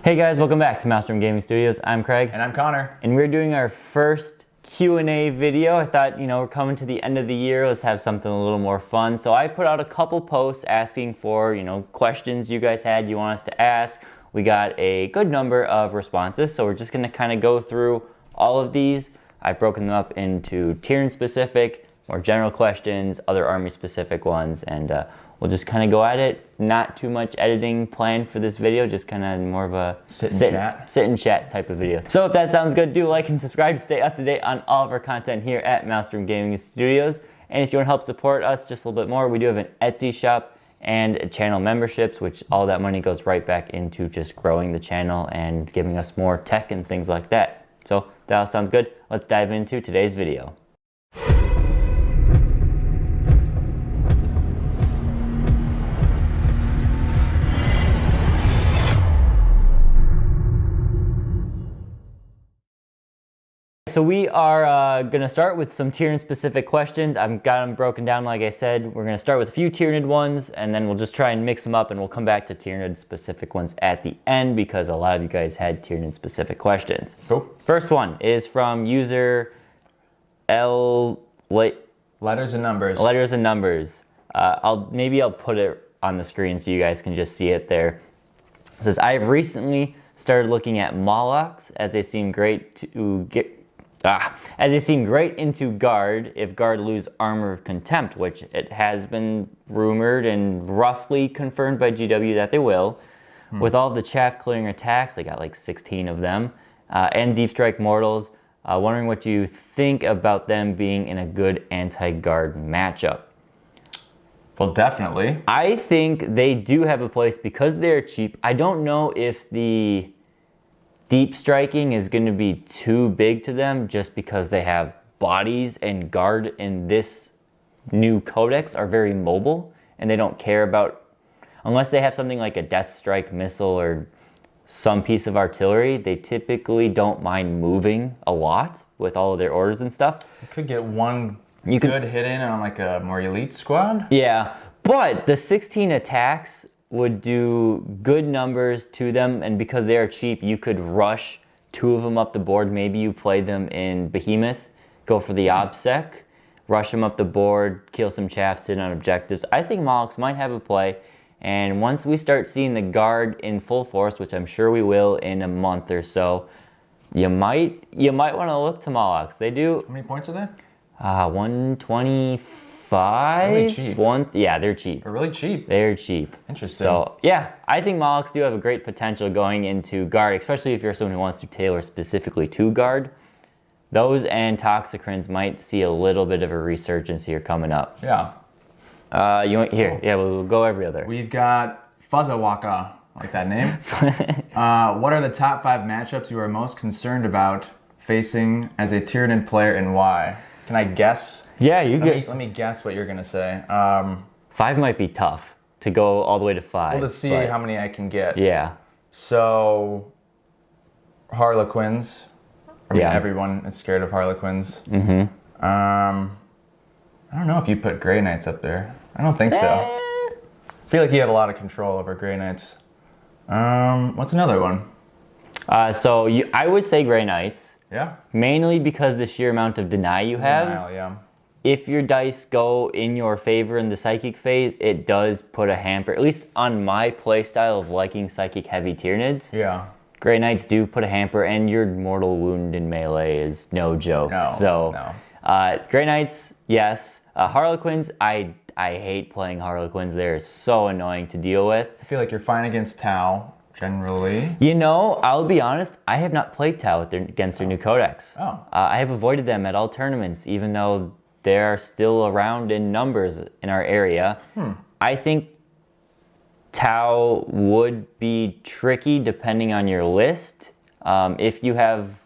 Hey guys, welcome back to Maelstrom Gaming Studios. I'm Craig. And I'm Connor. And we're doing our first Q&A video. I thought, we're coming to the end of the year, let's have something a little more fun. So I put out a couple posts asking for, questions you guys had you want us to ask. We got a good number of responses, so we're just gonna kind of go through all of these. I've broken them up into Tyranid specific, more general questions, other army specific ones, and we'll just kind of go at it. Not too much editing planned for this video, just kind of more of a sit and chat type of video. So if that sounds good, do like and subscribe to stay up to date on all of our content here at Maelstrom Gaming Studios. And if you want to help support us just a little bit more, we do have an Etsy shop and channel memberships, which all that money goes right back into just growing the channel and giving us more tech and things like that. So if that all sounds good, let's dive into today's video. So we are going to start with some Tyranid specific questions. I've got them broken down like I said. We're going to start with a few Tyranid ones and then we'll just try and mix them up and we'll come back to Tyranid specific ones at the end because a lot of you guys had Tyranid specific questions. Cool. First one is from user Letters and numbers. Letters and numbers. Maybe I'll put it on the screen so you guys can just see it there. It says, I have recently started looking at Molochs as they seem great to get... as they seem great into guard if guard lose armor of contempt, which it has been rumored and roughly confirmed by GW that they will. With all the chaff clearing attacks, they got like 16 of them, and deep strike mortals. Wondering what you think about them being in a good anti-guard matchup. Well, definitely. I think they do have a place because they're cheap. I don't know if the deep striking is going to be too big to them just because they have bodies, and guard in this new codex are very mobile and they don't care about, unless they have something like a death strike missile or some piece of artillery, they typically don't mind moving a lot with all of their orders and stuff. You could get one good hit in on like a more elite squad. Yeah, but the 16 attacks would do good numbers to them, and because they are cheap, you could rush 2 of them up the board. Maybe you play them in Behemoth, go for the OBSEC, rush them up the board, kill some chaff, sit on objectives. I think Molochs might have a play, and once we start seeing the guard in full force, which I'm sure we will in a month or so, you might want to look to Molochs. They do. How many points are they? 125. Really cheap. Yeah, they're cheap. They're really cheap. They're cheap. Interesting. So yeah, I think Molochs do have a great potential going into guard, especially if you're someone who wants to tailor specifically to guard. Those and Toxicrins might see a little bit of a resurgence here coming up. Yeah. You want here? Yeah, we'll go every other. We've got Fuzzawaka, like that name. What are the top 5 matchups you are most concerned about facing as a Tyranid player and why? Can I guess? Yeah, let me guess what you're gonna say. 5 might be tough to go all the way to 5. We'll just see how many I can get. Yeah. So, Harlequins. I mean, Yeah. everyone is scared of Harlequins. Mm-hmm. I don't know if you put Grey Knights up there. I don't think so. I feel like you have a lot of control over Grey Knights. What's another one? I would say Grey Knights. Yeah? Mainly because the sheer amount of deny you have. Denial, yeah. If your dice go in your favor in the psychic phase, it does put a hamper, at least on my playstyle of liking psychic heavy Tyranids. Yeah. Grey Knights do put a hamper, and your mortal wound in melee is no joke. No. Grey Knights, yes. Harlequins, I hate playing Harlequins. They're so annoying to deal with. I feel like you're fine against Tau, generally. I'll be honest, I have not played Tau against their new codex. I have avoided them at all tournaments, even though they're still around in numbers in our area. I think Tau would be tricky depending on your list. If you have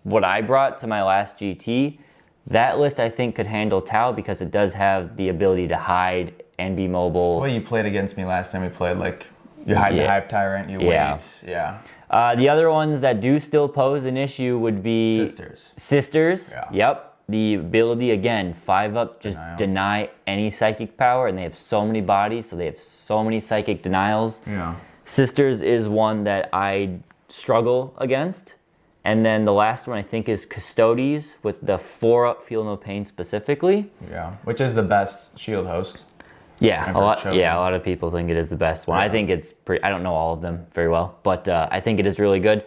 what I brought to my last GT, that list I think could handle Tau because it does have the ability to hide and be mobile. Well, you played against me last time we played, like, you hide the Hive Tyrant, you wait. Yeah. The other ones that do still pose an issue would be... Sisters. Yeah. Yep. The ability, again, 5-up, just deny any psychic power, and they have so many bodies, so they have so many psychic denials. Yeah. Sisters is one that I struggle against. And then the last one I think is Custodes with the 4-up Feel No Pain specifically. Yeah, which is the best shield host. Yeah, a lot of people think it is the best one. Yeah. I think it's pretty, I don't know all of them very well, but I think it is really good.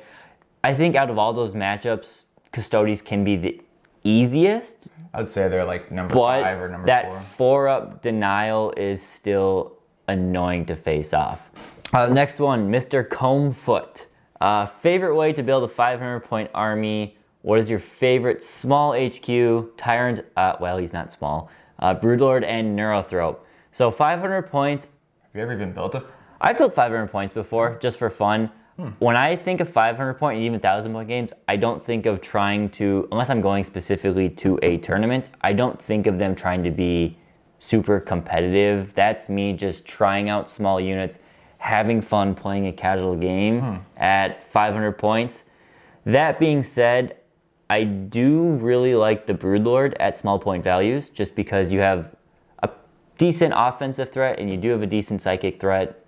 I think out of all those matchups, Custodes can be the easiest. I'd say they're like number 5 or number 4. That 4-up denial is still annoying to face off. Next one, Mr. Combfoot. Favorite way to build a 500-point army? What is your favorite small HQ, Tyrant, well, he's not small, Broodlord and Neurothrope. So 500 points. Have you ever even built a... I've built 500 points before, just for fun. When I think of 500 point and even 1,000 point games, I don't think of trying to, unless I'm going specifically to a tournament, I don't think of them trying to be super competitive. That's me just trying out small units, having fun playing a casual game at 500 points. That being said, I do really like the Broodlord at small point values, just because you have a decent offensive threat and you do have a decent psychic threat.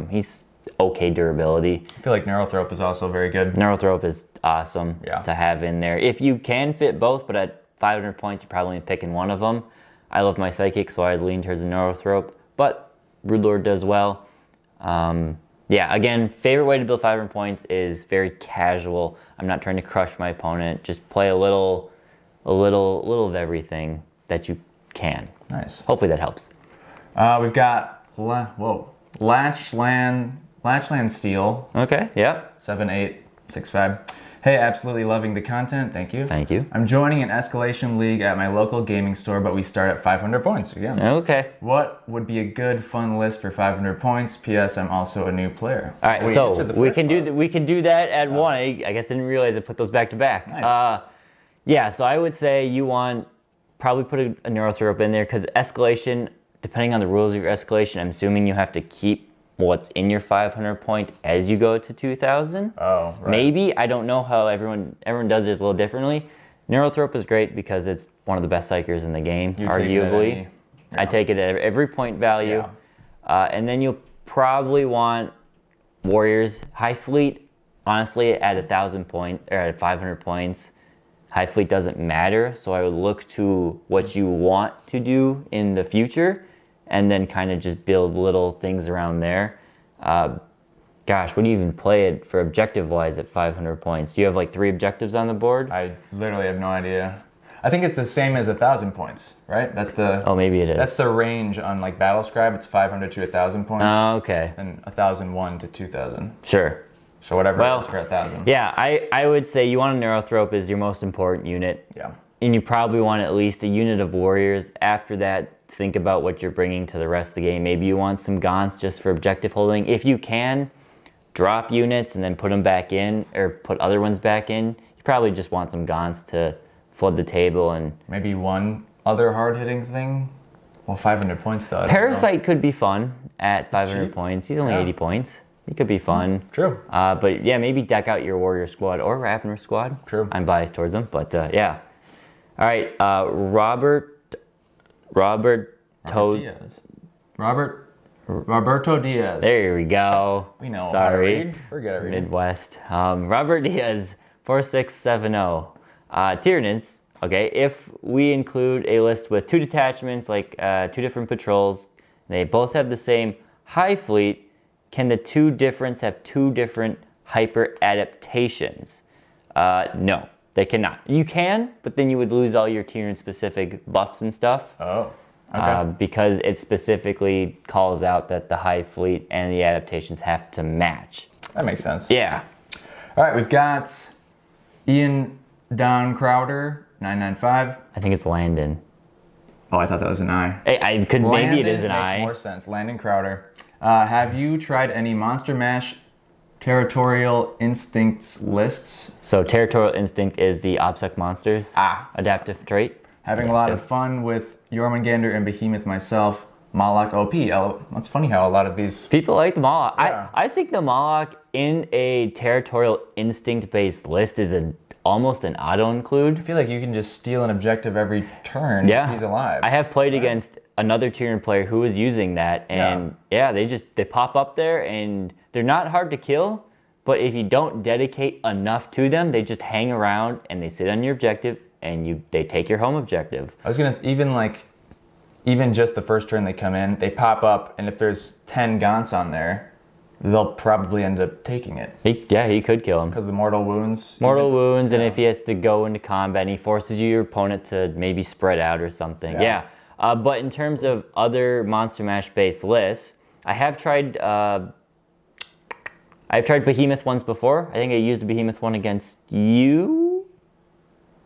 He's okay durability. I feel like Neurothrope is also very good. Neurothrope is awesome to have in there. If you can fit both, but at 500 points, you're probably picking one of them. I love my psychic, so I'd lean towards the Neurothrope, but Broodlord does well. Yeah, again, favorite way to build 500 points is very casual. I'm not trying to crush my opponent. Just play a little of everything that you can. Nice. Hopefully that helps. We've got Latchland Steel. Okay, yep. 7865. Hey, absolutely loving the content. Thank you. Thank you. I'm joining an Escalation League at my local gaming store, but we start at 500 points again. Okay. What would be a good, fun list for 500 points? P.S. I'm also a new player. All right, so we can do that at one. I guess I didn't realize I put those back to back. Nice. Yeah, so I would say you want probably put a Neurothrope in there, because Escalation, depending on the rules of your Escalation, I'm assuming you have to keep what's in your 500 point as you go to 2,000. Oh, right. Maybe. I don't know how everyone does this a little differently. Neurothrope is great because it's one of the best psychers in the game, arguably. I take it at every point value. Yeah. And then you'll probably want Warriors. High Fleet, honestly, at 1,000 points, or at 500 points, High Fleet doesn't matter. So I would look to what you want to do in the future, and then kind of just build little things around there. Gosh, what do you even play it for objective-wise at 500 points? Do you have like 3 objectives on the board? I literally have no idea. I think it's the same as 1,000 points, right? That's the... Oh, maybe it is. That's the range on like Battlescribe. It's 500 to 1,000 points. Oh, okay. And 1,001 to 2,000. Sure. So whatever it is for 1,000. Yeah, I would say you want a Neurothrope as your most important unit. Yeah. And you probably want at least a unit of Warriors. After that, think about what you're bringing to the rest of the game. Maybe you want some Gaunts just for objective holding. If you can, drop units and then put them back in, or put other ones back in. You probably just want some Gaunts to flood the table. And maybe one other hard-hitting thing. Well, 500 points though. Parasite could be fun at 500 points. He's only 80 points. He could be fun. True. But yeah, maybe deck out your Warrior squad or Ravener squad. True. I'm biased towards them, but yeah. All right, Roberto Diaz. There we go. We know. Sorry. How to read. We're good at reading. Midwest. Robert Diaz, 4670. Tyranids. Okay, if we include a list with 2 detachments, like 2 different patrols, they both have the same high fleet, can the 2 difference have 2 different hyper adaptations? No. They cannot. You can, but then you would lose all your Tyranid-specific buffs and stuff. Oh, okay. Because it specifically calls out that the high fleet and the adaptations have to match. That makes sense. Yeah. All right, we've got Ian Don Crowder, 995. I think it's Landon. Oh, I thought that was an I. Hey, maybe it is an I. Makes more sense. Landon Crowder. Have you tried any Monster Mash Territorial Instincts lists? So Territorial Instinct is the OBSEC monsters adaptive trait. Having a lot of fun with Jormungandr and Behemoth myself. Moloch OP. It's funny how a lot of these... People like the Moloch. Yeah. I think the Moloch in a Territorial Instinct-based list is almost an auto-include. I feel like you can just steal an objective every turn if he's alive. I have played against another Tyranid player who was using that, and they pop up there, and they're not hard to kill, but if you don't dedicate enough to them, they just hang around and they sit on your objective and they take your home objective. I was gonna even just the first turn they come in, they pop up, and if there's 10 Gaunts on there, they'll probably end up taking it. He could kill him. Because the mortal wounds. And if he has to go into combat and he forces your opponent to maybe spread out or something. Yeah. But in terms of other Monster Mash based lists, I have tried I've tried Behemoth once before. I think I used a Behemoth one against you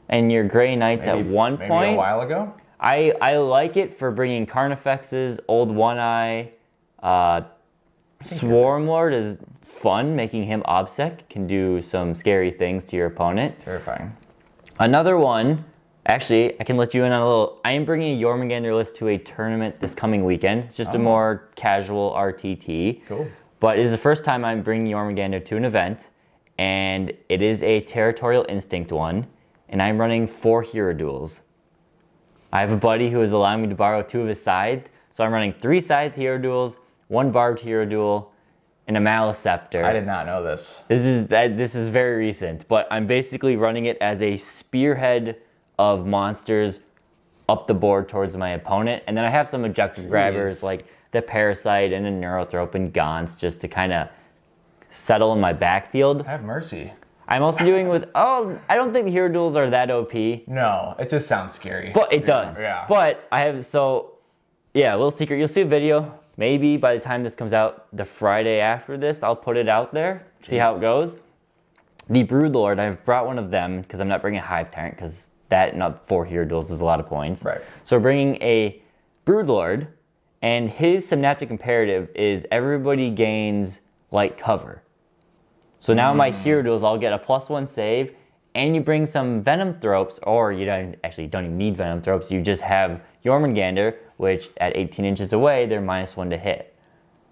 and your Grey Knights at one point. Maybe a while ago? I like it for bringing Carnifexes, Old One-Eye. Swarm Lord is fun, making him OBSEC. Can do some scary things to your opponent. Terrifying. Another one, actually, I can let you in on a little. I am bringing a Jormungandr list to a tournament this coming weekend. It's just a more casual RTT. Cool. But it is the first time I'm bringing Jormungandr to an event, and it is a Territorial Instinct one, and I'm running 4 hero duels. I have a buddy who is allowing me to borrow 2 of his scythe, so I'm running 3 scythe hero duels, 1 barbed hero duel, and a Maleceptor. I did not know this. This is very recent, but I'm basically running it as a spearhead of monsters up the board towards my opponent, and then I have some objective grabbers like the Parasite and a Neurothrope and Gaunts just to kind of settle in my backfield. Have mercy. I'm also doing with, I don't think the hero duels are that OP. No, it just sounds scary. But it does. Yeah. But I have, a little secret. You'll see a video. Maybe by the time this comes out, the Friday after this, I'll put it out there, see how it goes. The Broodlord, I've brought one of them because I'm not bringing a Hive Tyrant because that, not 4 hero duels, is a lot of points. Right. So we're bringing a Broodlord, and his Synaptic Imperative is everybody gains light cover. So now my hero duels, I'll get a +1 save, and you bring some Venom Thropes, or you don't even need Venom Thropes, you just have Jormungandr, which at 18 inches away, they're -1 to hit.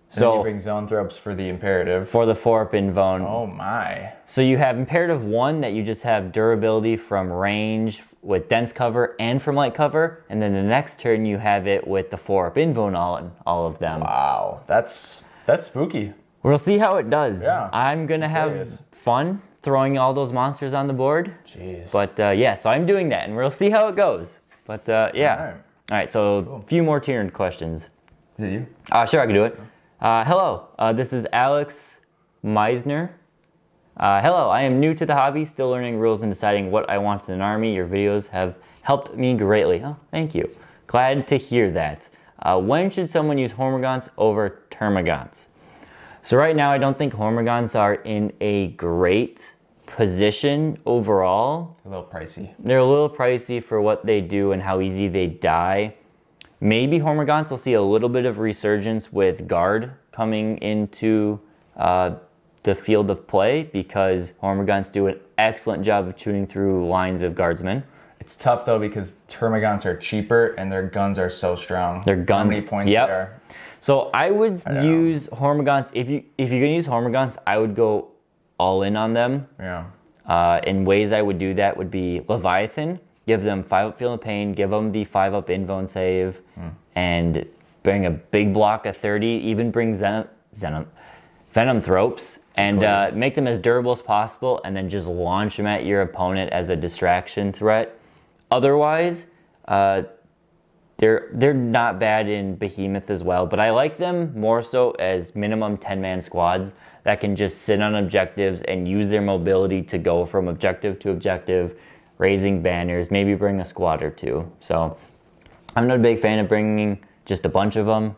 So you bring Zone Thropes for the Imperative. For the 4-up Invone. Oh my. So you have Imperative 1 that you just have durability from range with dense cover and from light cover, and then the next turn you have it with the 4-up Invone on all of them. Wow, that's spooky. We'll see how it does. Yeah. I'm gonna have fun throwing all those monsters on the board. Jeez. But so I'm doing that, and we'll see how it goes. But yeah. All right, so a few more Tyranid questions. Is it you? Sure, I can do it. Hello, this is Alex Meisner. Hello, I am new to the hobby, still learning rules and deciding what I want in an army. Your videos have helped me greatly. Oh, thank you. Glad to hear that. When should someone use Hormagaunts over Termagants? So right now, I don't think Hormagaunts are in a great position overall. A little pricey. They're a little pricey for what they do and how easy they die. Maybe Hormagaunts will see a little bit of resurgence with Guard coming into the field of play because Hormagaunts do an excellent job of shooting through lines of Guardsmen. It's tough though because Termagants are cheaper and their guns are so strong. Their guns, how many points there? So I would use Hormagaunts. If you're gonna use Hormagaunts, I would go all in on them. Yeah. In ways I would do that would be Leviathan. Give them 5-up Feel No Pain. Give them the 5-up Invone save, and bring a big block of 30. Even bring Venom Thropes and make them as durable as possible, and then just launch them at your opponent as a distraction threat. Otherwise, they're not bad in Behemoth as well, but I like them more so as minimum 10-man squads that can just sit on objectives and use their mobility to go from objective to objective, raising banners, maybe bring a squad or 2. So I'm not a big fan of bringing just a bunch of them.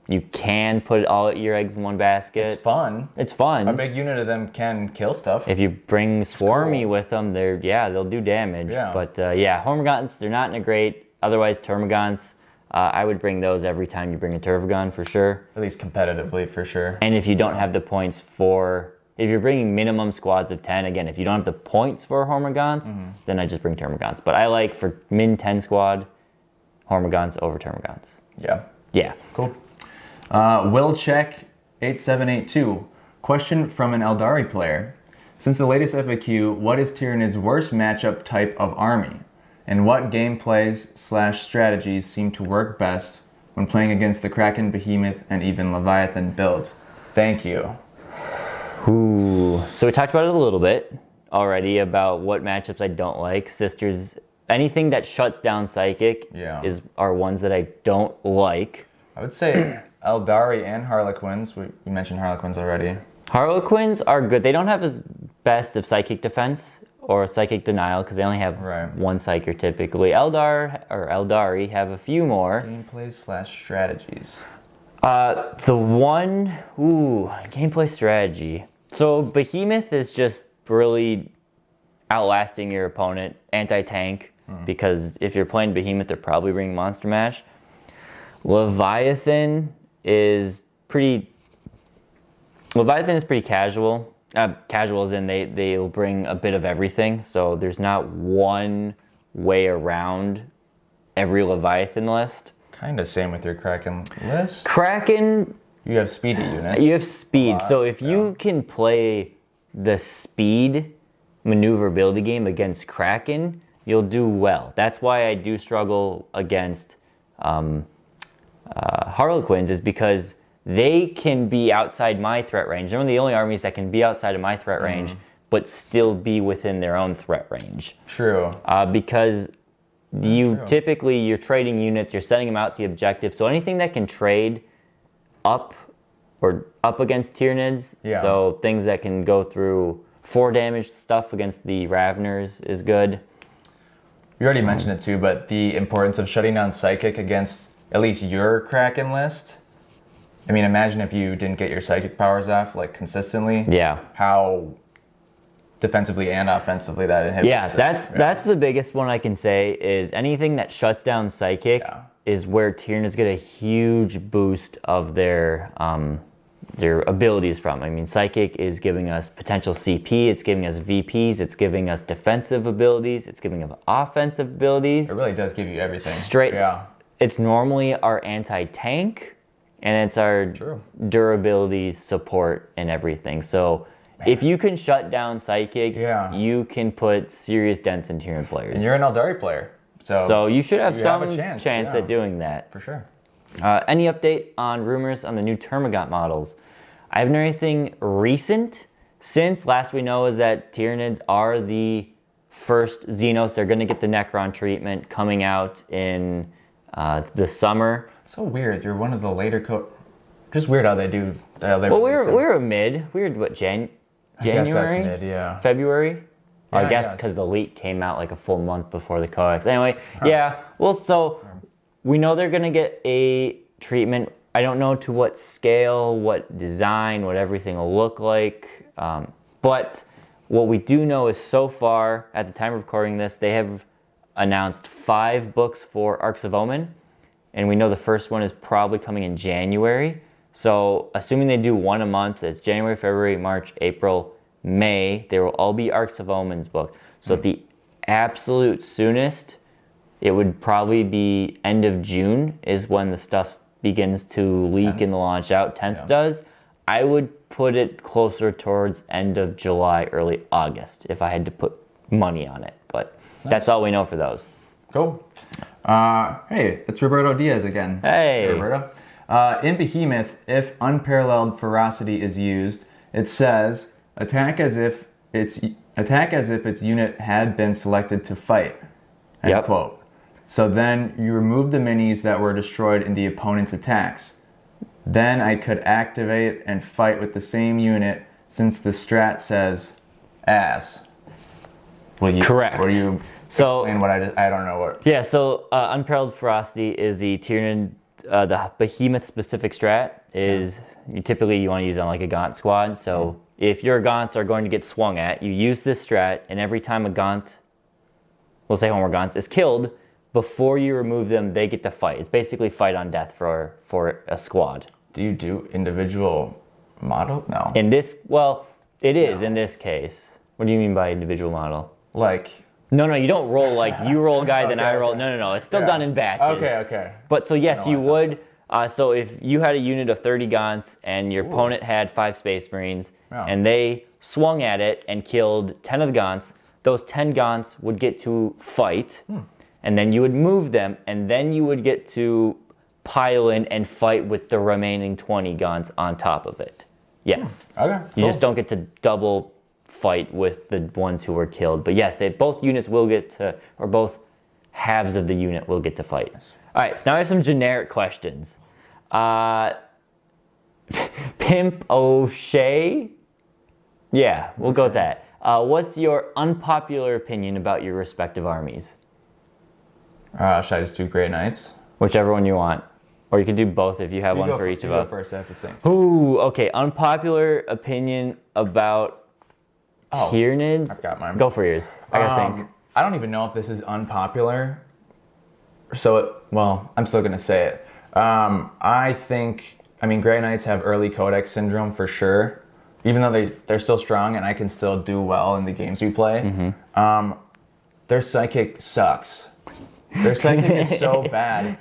You can put all your eggs in one basket. It's fun. It's fun. A big unit of them can kill stuff. If you bring Swarmy with them, they'll do damage. Yeah. But Hormagaunts, they're not in a great. Otherwise, Termagants, I would bring those every time you bring a Tervagon for sure. At least competitively, for sure. And if you don't have the points if you're bringing minimum squads of 10, again, if you don't have the points for Hormagaunts, then I just bring Termagants. But I like for min 10 squad, Hormagaunts over Termagants. Yeah. Yeah. Cool. Will Check 8782. Question from an Eldari player. Since the latest FAQ, what is Tyranid's worst matchup type of army? And what gameplays/strategies seem to work best when playing against the Kraken, Behemoth, and even Leviathan builds? Thank you. Ooh. So we talked about it a little bit already about what matchups I don't like. Sisters, anything that shuts down Psychic are ones that I don't like. I would say Eldari and Harlequins. We mentioned Harlequins already. Harlequins are good. They don't have as best of Psychic defense or Psychic denial because they only have one Psyker typically. Eldari have a few more. Gameplay/strategies. Gameplay strategy. So Behemoth is just really outlasting your opponent, anti-tank, because if you're playing Behemoth, they're probably bringing Monster Mash. Leviathan is pretty casual. Casual as in they'll bring a bit of everything, so there's not one way around every Leviathan list. Kind of same with your Kraken list. Kraken, you have speedy units. You have speed, so if you can play the speed maneuverability game against Kraken, you'll do well. That's why I do struggle against Harlequins, is because they can be outside my threat range. They're one of the only armies that can be outside of my threat range, but still be within their own threat range. True. Because typically you're trading units, you're sending them out to the objective. So anything that can trade up against Tyranids, so things that can go through 4 damage stuff against the Raveners is good. You already mentioned it too, but the importance of shutting down Psychic against at least your Kraken list. I mean, imagine if you didn't get your Psychic powers off like consistently. Yeah. How defensively and offensively that inhibits. Yeah, that's the biggest one I can say is anything that shuts down Psychic is where Tyranids get a huge boost of their abilities from. I mean, Psychic is giving us potential CP, it's giving us VPs, it's giving us defensive abilities, it's giving us offensive abilities. It really does give you everything. It's normally our anti-tank, and it's our durability, support, and everything. So if you can shut down Psychic, you can put serious dents into your players. And you're an Eldari player. So you should have some chance at doing that. For sure. Any update on rumors on the new Termagant models? I haven't heard anything recent. Since last we know is that Tyranids are the first Xenos. They're going to get the Necron treatment coming out in the summer. It's so weird. You're one of the later just weird how they do. Well, we're a mid. We were what, January? I guess that's mid, February? Yeah, I guess because the leak came out like a full month before the Codex. Anyway, well, so we know they're going to get a treatment. I don't know to what scale, what design, what everything will look like. But what we do know is so far, at the time of recording this, they have announced 5 books for Arcs of Omen. And we know the first one is probably coming in January. So assuming they do 1 a month, it's January, February, March, April, May. They will all be Arcs of Omens book. So at the absolute soonest, it would probably be end of June is when the stuff begins to leak and launch out. 10th does. I would put it closer towards end of July, early August if I had to put money on it. But that's all we know for those. Cool. Hey, it's Roberto Diaz again. Hey. Roberto. In Behemoth, if unparalleled ferocity is used, it says attack as if its unit had been selected to fight. End quote. So then you remove the minis that were destroyed in the opponent's attacks. Then I could activate and fight with the same unit since the strat says ass. Correct. Will you explain what I don't know what? Yeah, so Unparalleled Ferocity is the Tyranid, the Behemoth specific strat is you want to use on like a Gaunt squad. So if your Gaunts are going to get swung at, you use this strat, and every time a Gaunt, we'll say Hormagaunts, is killed, before you remove them, they get to fight. It's basically fight on death for a squad. Do you do individual model? No. In this, well, it is in this case. What do you mean by individual model? Like... No, you don't roll like you roll a guy, then I roll. No. It's still done in batches. Okay. But so yes, you would. So if you had a unit of 30 Gaunts and your opponent had 5 Space Marines and they swung at it and killed 10 of the Gaunts, those 10 Gaunts would get to fight. And then you would move them, and then you would get to pile in and fight with the remaining 20 Gaunts on top of it. Yes. Okay. You just don't get to double fight with the ones who were killed. But yes, both units will get to, or both halves of the unit will get to fight. All right, so now I have some generic questions. Pimp O'Shea? Yeah, we'll go with that. What's your unpopular opinion about your respective armies? Should I just do Grey Knights? Whichever one you want. Or you could do both if you have one for each of us. You go first, I have to think. Ooh, okay. Unpopular opinion about Tyranids? I've got mine. Go for yours. I gotta think. I don't even know if this is unpopular. So, I'm still gonna say it. I mean, Grey Knights have early Codex syndrome for sure. Even though they're still strong and I can still do well in the games we play. Their psychic sucks. Their psychic is so bad.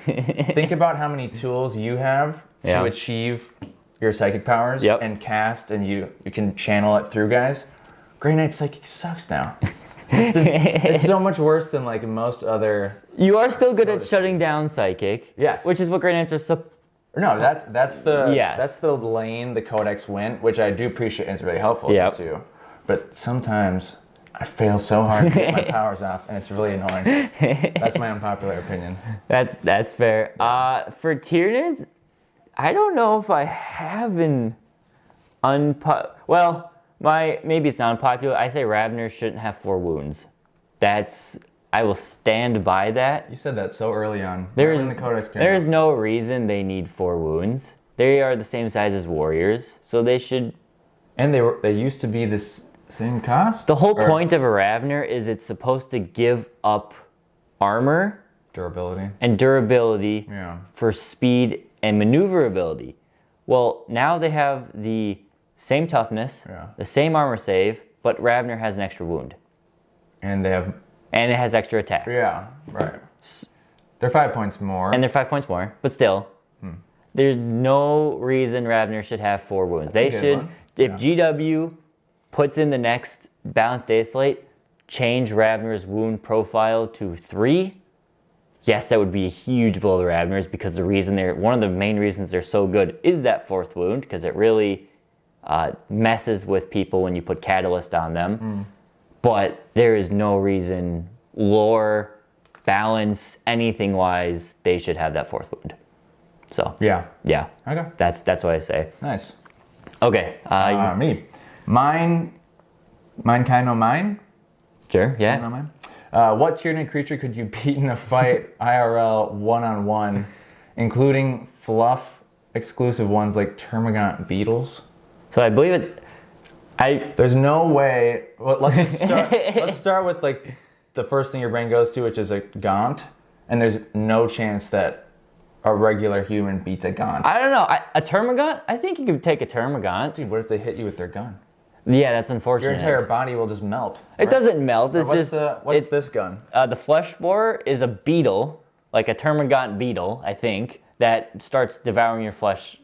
Think about how many tools you have to achieve your psychic powers and cast, and you can channel it through guys. Grey Knight psychic sucks now. It's so much worse than like most other. You are still good at shutting down psychic. Yes. Which is what Grey Knights are No, that's the lane the Codex went, which I do appreciate and it's really helpful too. But sometimes I fail so hard to get my powers off, and it's really annoying. That's my unpopular opinion. That's fair. For Tyranids, I don't know if I have an maybe it's not unpopular. I say Ravner shouldn't have 4 wounds. I will stand by that. You said that so early on. There is no reason they need 4 wounds. They are the same size as warriors, so they should. And they used to be this same cost. The whole point of a Ravner is it's supposed to give up armor, durability, for speed and maneuverability. Well, now they have the same toughness, the same armor save, but Ravner has an extra wound. And it has extra attacks. Yeah, right. They're 5 points more. And they're 5 points more, but still, there's no reason Ravner should have 4 wounds. They should, if GW puts in the next Balanced Day Slate, change Ravner's wound profile to 3. Yes, that would be a huge blow to Ravners, because one of the main reasons they're so good is that 4th wound, because it really messes with people when you put Catalyst on them. But there is no reason, lore, balance, anything wise, they should have that 4th wound. So yeah. Okay. That's what I say. Nice. Okay. Me. Mine kind of mine. Sure. Yeah. Kind of mine. What Tyranid creature could you beat in a fight IRL 1-on-1, including fluff exclusive ones like Termagant beetles? So I believe it. There's no way. Well, let's start with like the first thing your brain goes to, which is a Gaunt, and there's no chance that a regular human beats a Gaunt. I don't know. A Termagant? I think you could take a Termagant. Dude, what if they hit you with their gun? Yeah, that's unfortunate. Your entire body will just melt. It doesn't melt. It's what's this gun? The Flesh Borer is a beetle, like a Termagant beetle, I think, that starts devouring your flesh.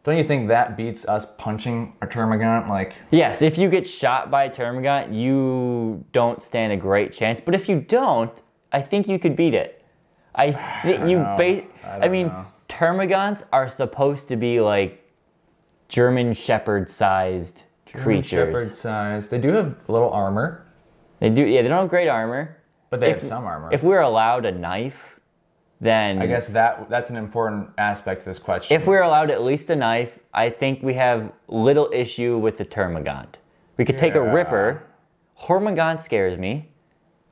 Don't you think that beats us punching a Termagant? Like, yes, if you get shot by a Termagant, you don't stand a great chance. But if you don't, I think you could beat it. Termagants are supposed to be like German Shepherd-sized creatures. Shepherd-sized. They do have little armor. They do. Yeah, they don't have great armor. But they have some armor. If we're allowed a knife, then I guess that's an important aspect of this question. If we're allowed at least a knife, I think we have little issue with the Termagant. We could take a Ripper. Hormagaunt scares me.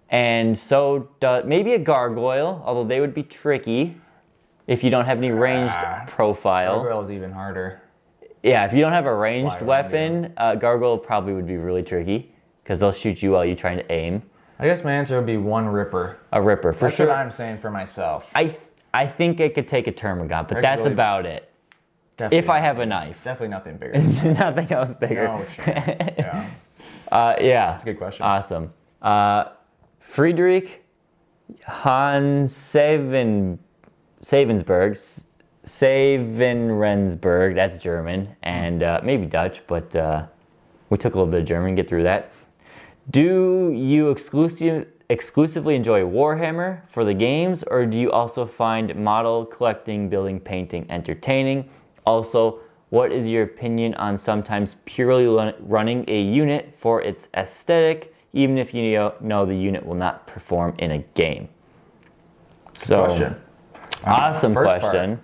And so maybe a Gargoyle, although they would be tricky if you don't have any ranged profile. Gargoyle is even harder. Yeah, if you don't have a ranged weapon, Gargoyle probably would be really tricky, because they'll shoot you while you're trying to aim. I guess my answer would be one Ripper. A Ripper, for sure. That's what I'm saying for myself. I think I could take a Termagant, but that's really about it. If I have a knife. Definitely nothing bigger. Nothing else bigger. No chance. Yeah. That's a good question. Awesome. Friedrich Savensberg, that's German, and maybe Dutch, but we took a little bit of German to get through that. Do you exclusively enjoy Warhammer for the games, or do you also find model collecting, building, painting entertaining? Also, What is your opinion on sometimes purely running a unit for its aesthetic, even if you know the unit will not perform in a game? So, Question. awesome First question.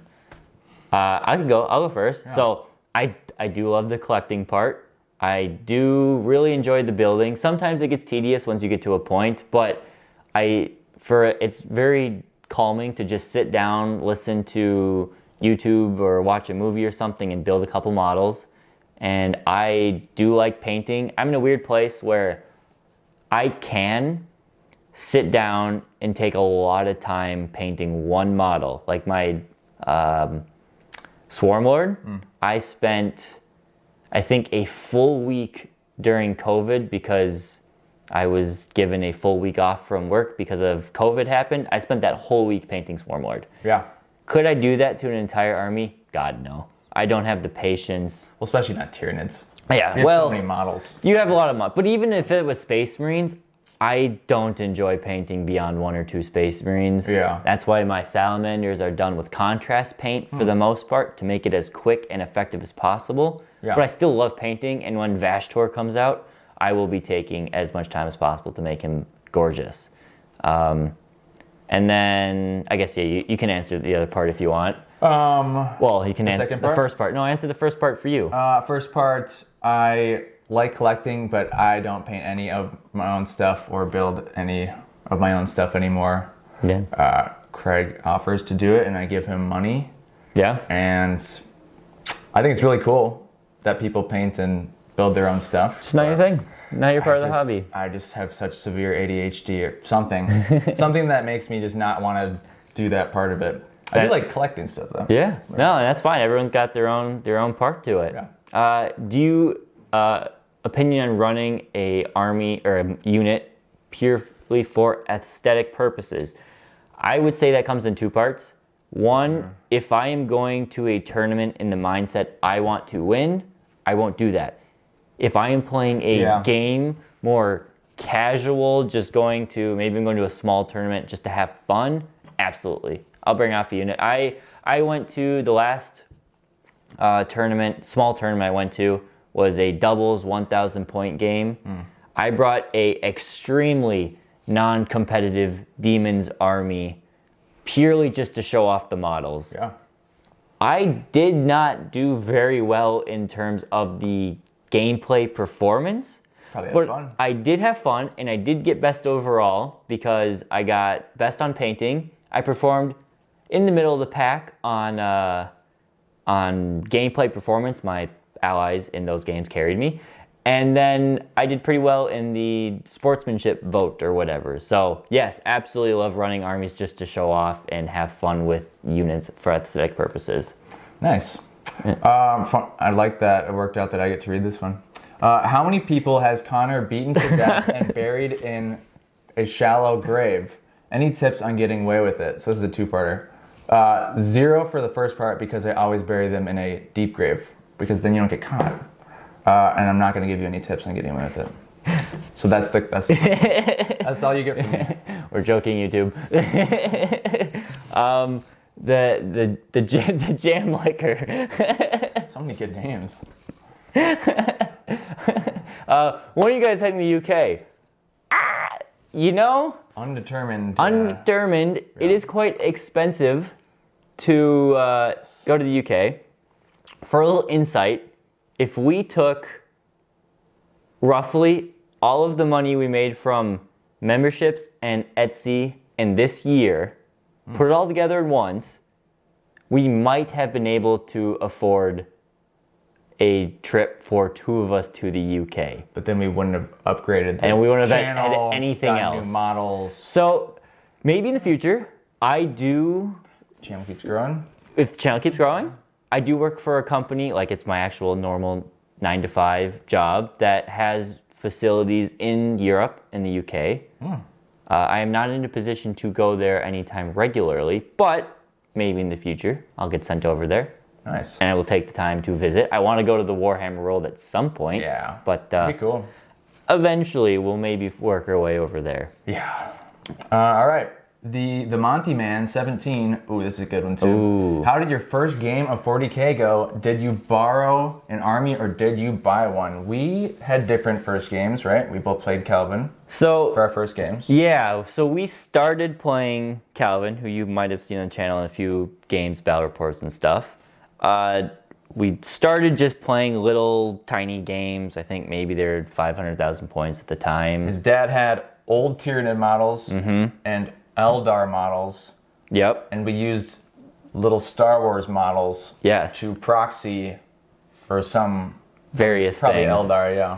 I'll go first. Yeah. So I do love the collecting part. I do really enjoy the building. Sometimes it gets tedious once you get to a point, but it's very calming to just sit down, listen to YouTube or watch a movie or something and build a couple models. And I do like painting. I'm in a weird place where I can sit down and take a lot of time painting one model. Like my Swarmlord, I spent, I think, a full week during COVID because I was given a full week off from work because of COVID happened. I spent that whole week painting Swarmlord. Yeah. Could I do that to an entire army? God, no. I don't have the patience. Well, especially not Tyranids. Yeah, We have well, so many models. you have a lot of mod. But even if it was Space Marines, I don't enjoy painting beyond 1 or 2 Space Marines. Yeah. That's why my Salamanders are done with contrast paint for the most part to make it as quick and effective as possible. Yeah. But I still love painting, and when Vashtor comes out, I will be taking as much time as possible to make him gorgeous. And then, I guess, yeah, you can answer the other part if you want. Well, you can answer second the part? first part. No, answer the first part for you. First part, I like collecting, but I don't paint any of my own stuff or build any of my own stuff anymore. Yeah. Craig offers to do it, and I give him money. Yeah. And I think it's really cool that people paint and build their own stuff. It's not your thing. Now you're part of the hobby. I just have such severe ADHD or something. Something that makes me just not want to do that part of it. I do like collecting stuff though. Yeah. No, that's fine. Everyone's got their own part to it. Yeah. Do you opinion on running a army or a unit purely for aesthetic purposes? I would say that comes in 2 parts. One, if I am going to a tournament in the mindset I want to win, I won't do that. If I am playing a game more casual, just going to, maybe I'm going to a small tournament just to have fun, absolutely. I'll bring off a unit. I went to the last small tournament I went to was a doubles 1,000 point game. I brought a extremely non-competitive Demons army purely just to show off the models. Yeah. I did not do very well in terms of the gameplay performance. Probably but had fun. I did have fun, and I did get best overall because I got best on painting. I performed in the middle of the pack on gameplay performance. My allies in those games carried me. And then I did pretty well in the sportsmanship vote or whatever. So yes, absolutely love running armies just to show off and have fun with units for aesthetic purposes. Nice. I like that it worked out that I get to read this one. How many people has Connor beaten to death and buried in a shallow grave? Any tips on getting away with it? So this is a 2-parter. 0 for the first part because I always bury them in a deep grave because then you don't get caught. And I'm not going to give you any tips on getting away with it. So that's all you get from me. We're joking, YouTube. The jam liquor. So many good names. When are you guys heading to the UK? You know, Undetermined. undetermined. It is quite expensive to go to the UK. For a little insight, if we took roughly all of the money we made from memberships and Etsy in this year, put it all together at once, we might have been able to afford a trip for 2 of us to the UK. But then we wouldn't have upgraded the And we wouldn't have had channel, anything got else. New models. So maybe in the future, I do, Channel keeps growing. if the channel keeps growing, I do work for a company, like it's my actual normal 9-to-5 job that has facilities in Europe and the UK. I am not in a position to go there anytime regularly, but maybe in the future I'll get sent over there. Nice. And I will take the time to visit. I want to go to the Warhammer World at some point. Yeah. But Pretty cool. eventually we'll maybe work our way over there. Yeah. All right. The Monty Man 17. Ooh, this is a good one too. Ooh. How did your first game of 40K go? Did you borrow an army or did you buy one? We had different first games, right? We both played Calvin for our first games. Yeah, so we started playing Calvin, who you might have seen on the channel in a few games, battle reports and stuff. We started just playing little tiny games. I think maybe they're 500,000 points at the time. His dad had old Tyranid models and Eldar models. Yep. And we used little Star Wars models Yes. to proxy for some Various probably things. Eldar, yeah.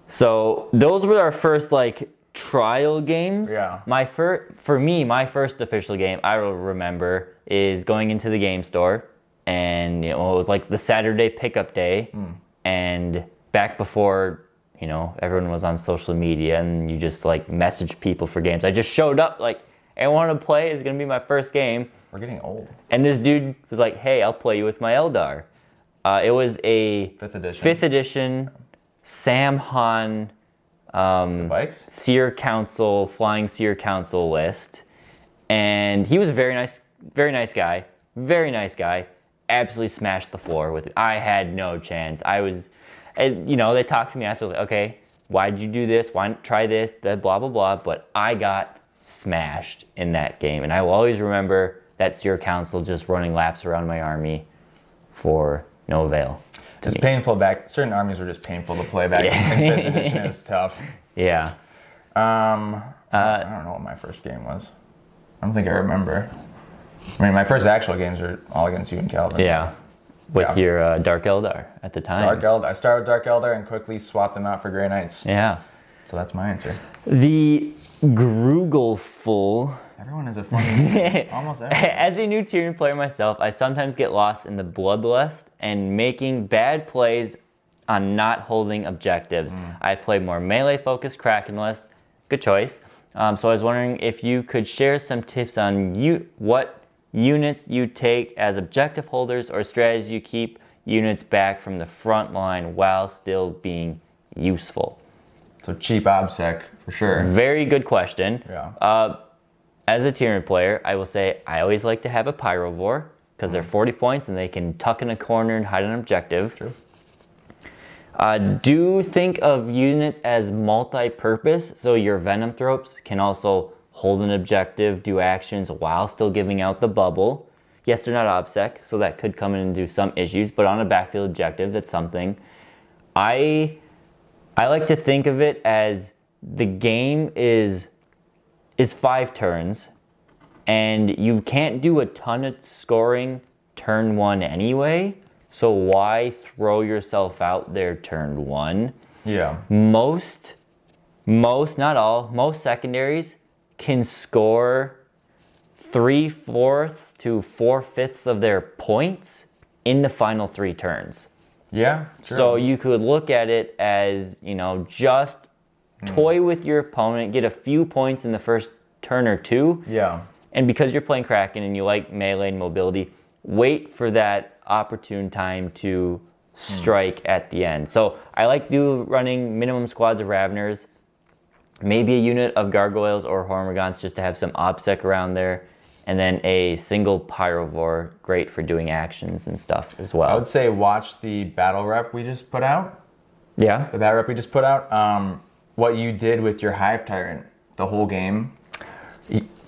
So those were our first like trial games. Yeah. For me, my first official game I will remember is going into the game store, and it was like the Saturday pickup day, and back before everyone was on social media and you just like messaged people for games. I just showed up like, I want to play. It's gonna be my first game. We're getting old. And this dude was like, "Hey, I'll play you with my Eldar." It was a 5th edition Sam Han The bikes? Seer Council, Flying Seer Council list. And he was a very nice guy. Very nice guy. Absolutely smashed the floor with it. I had no chance. And they talked to me after, like, okay, why'd you do this? Why not try this? Blah, blah, blah. But I got smashed in that game. And I will always remember that Seer Council just running laps around my army for no avail. It's painful certain armies were just painful to play back in 5th edition. It was tough. Yeah. I don't know what my first game was. I don't think I remember. I mean, my first actual games were all against you and Calvin. Yeah. With your Dark Eldar at the time. Dark Eldar. I started with Dark Eldar and quickly swapped them out for Grey Knights. Yeah. So that's my answer. The Grugelful. Everyone has a fun name. Almost everyone. As a new Tyranid player myself, I sometimes get lost in the bloodlust and making bad plays on not holding objectives. I play more melee-focused Kraken list. Good choice. So I was wondering if you could share some tips on what units you take as objective holders or strategies you keep units back from the front line while still being useful. So cheap OBSEC for sure. Very good question. Yeah. As a Tyranid player, I will say I always like to have a Pyrovore because they're 40 points and they can tuck in a corner and hide an objective. True. Do think of units as multi-purpose, so your Venomthropes can also hold an objective, do actions while still giving out the bubble. Yes, they're not OBSEC, so that could come in and do some issues, but on a backfield objective, that's something. I like to think of it as the game is 5 turns, and you can't do a ton of scoring turn 1 anyway, so why throw yourself out there turn 1? Yeah. Most, not all, most secondaries can score 3/4 to 4/5 of their points in the final 3 turns. Yeah, sure. So you could look at it as, just toy with your opponent, get a few points in the first turn or 2. Yeah. And because you're playing Kraken and you like melee and mobility, wait for that opportune time to strike at the end. So I like running minimum squads of Raveners, maybe a unit of Gargoyles or Hormagaunts just to have some OBSEC around there, and then a single Pyrovore, great for doing actions and stuff as well. I would say watch the battle rep we just put out. Yeah. The battle rep we just put out. What you did with your Hive Tyrant the whole game.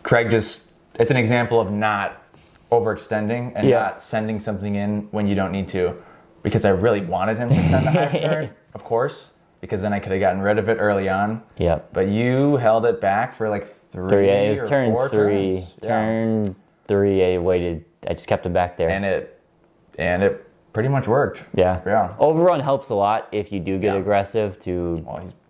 Craig it's an example of not overextending and not sending something in when you don't need to. Because I really wanted him to send the Hive Tyrant, of course, because then I could have gotten rid of it early on. Yep. But you held it back for like 3 it was or turn 4 3. turns. Turn 3, I waited. I just kept him back there. And it pretty much worked. Yeah. Overrun helps a lot if you do get aggressive to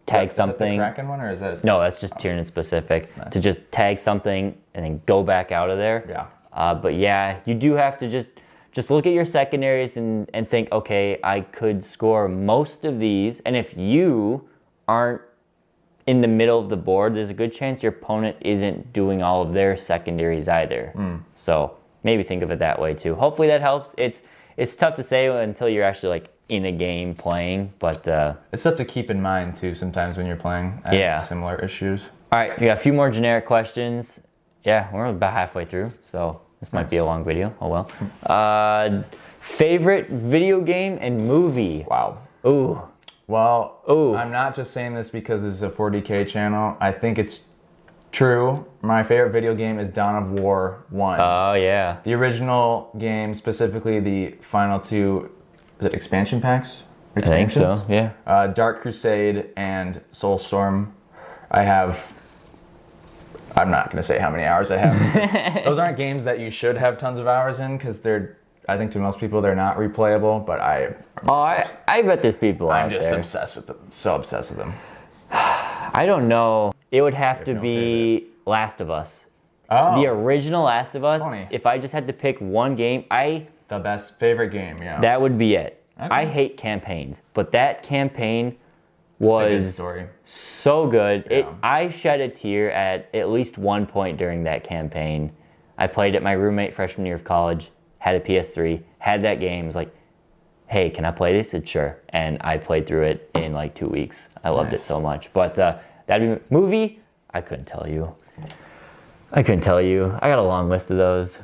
tag something. Is that the Kraken one or is it? No, that's just Tyranid specific. Nice. To just tag something and then go back out of there. Yeah. But yeah, you do have to just look at your secondaries and think, okay, I could score most of these. And if you aren't in the middle of the board, there's a good chance your opponent isn't doing all of their secondaries either. So maybe think of it that way too. Hopefully that helps. It's tough to say until you're actually like in a game playing, but it's tough to keep in mind too sometimes when you're playing. Similar issues. All right, we got a few more generic questions. Yeah, we're about halfway through, so this might be a long video. Oh well. Favorite video game and movie? Wow. Ooh. Well, Ooh. I'm not just saying this because this is a 40K channel. I think it's true. My favorite video game is Dawn of War 1. Oh, yeah. The original game, specifically the final 2, is it expansion packs? I think so, yeah. Dark Crusade and Soulstorm. I'm not going to say how many hours I have. Those aren't games that you should have tons of hours in because I think to most people they're not replayable, but I bet there's people out there. I'm just obsessed with them. So obsessed with them. I don't know. It would have to be Last of Us. Oh. The original Last of Us. Funny. If I just had to pick one game, The best favorite game, yeah. that would be it. Okay. I hate campaigns, but that campaign was story. so good. Yeah. I shed a tear at least one point during that campaign. I played it my roommate freshman year of college, had a PS3, had that game, was like, hey, can I play this? It's sure. And I played through it in like 2 weeks. I loved it so much. But that'd be movie, I couldn't tell you. I got a long list of those.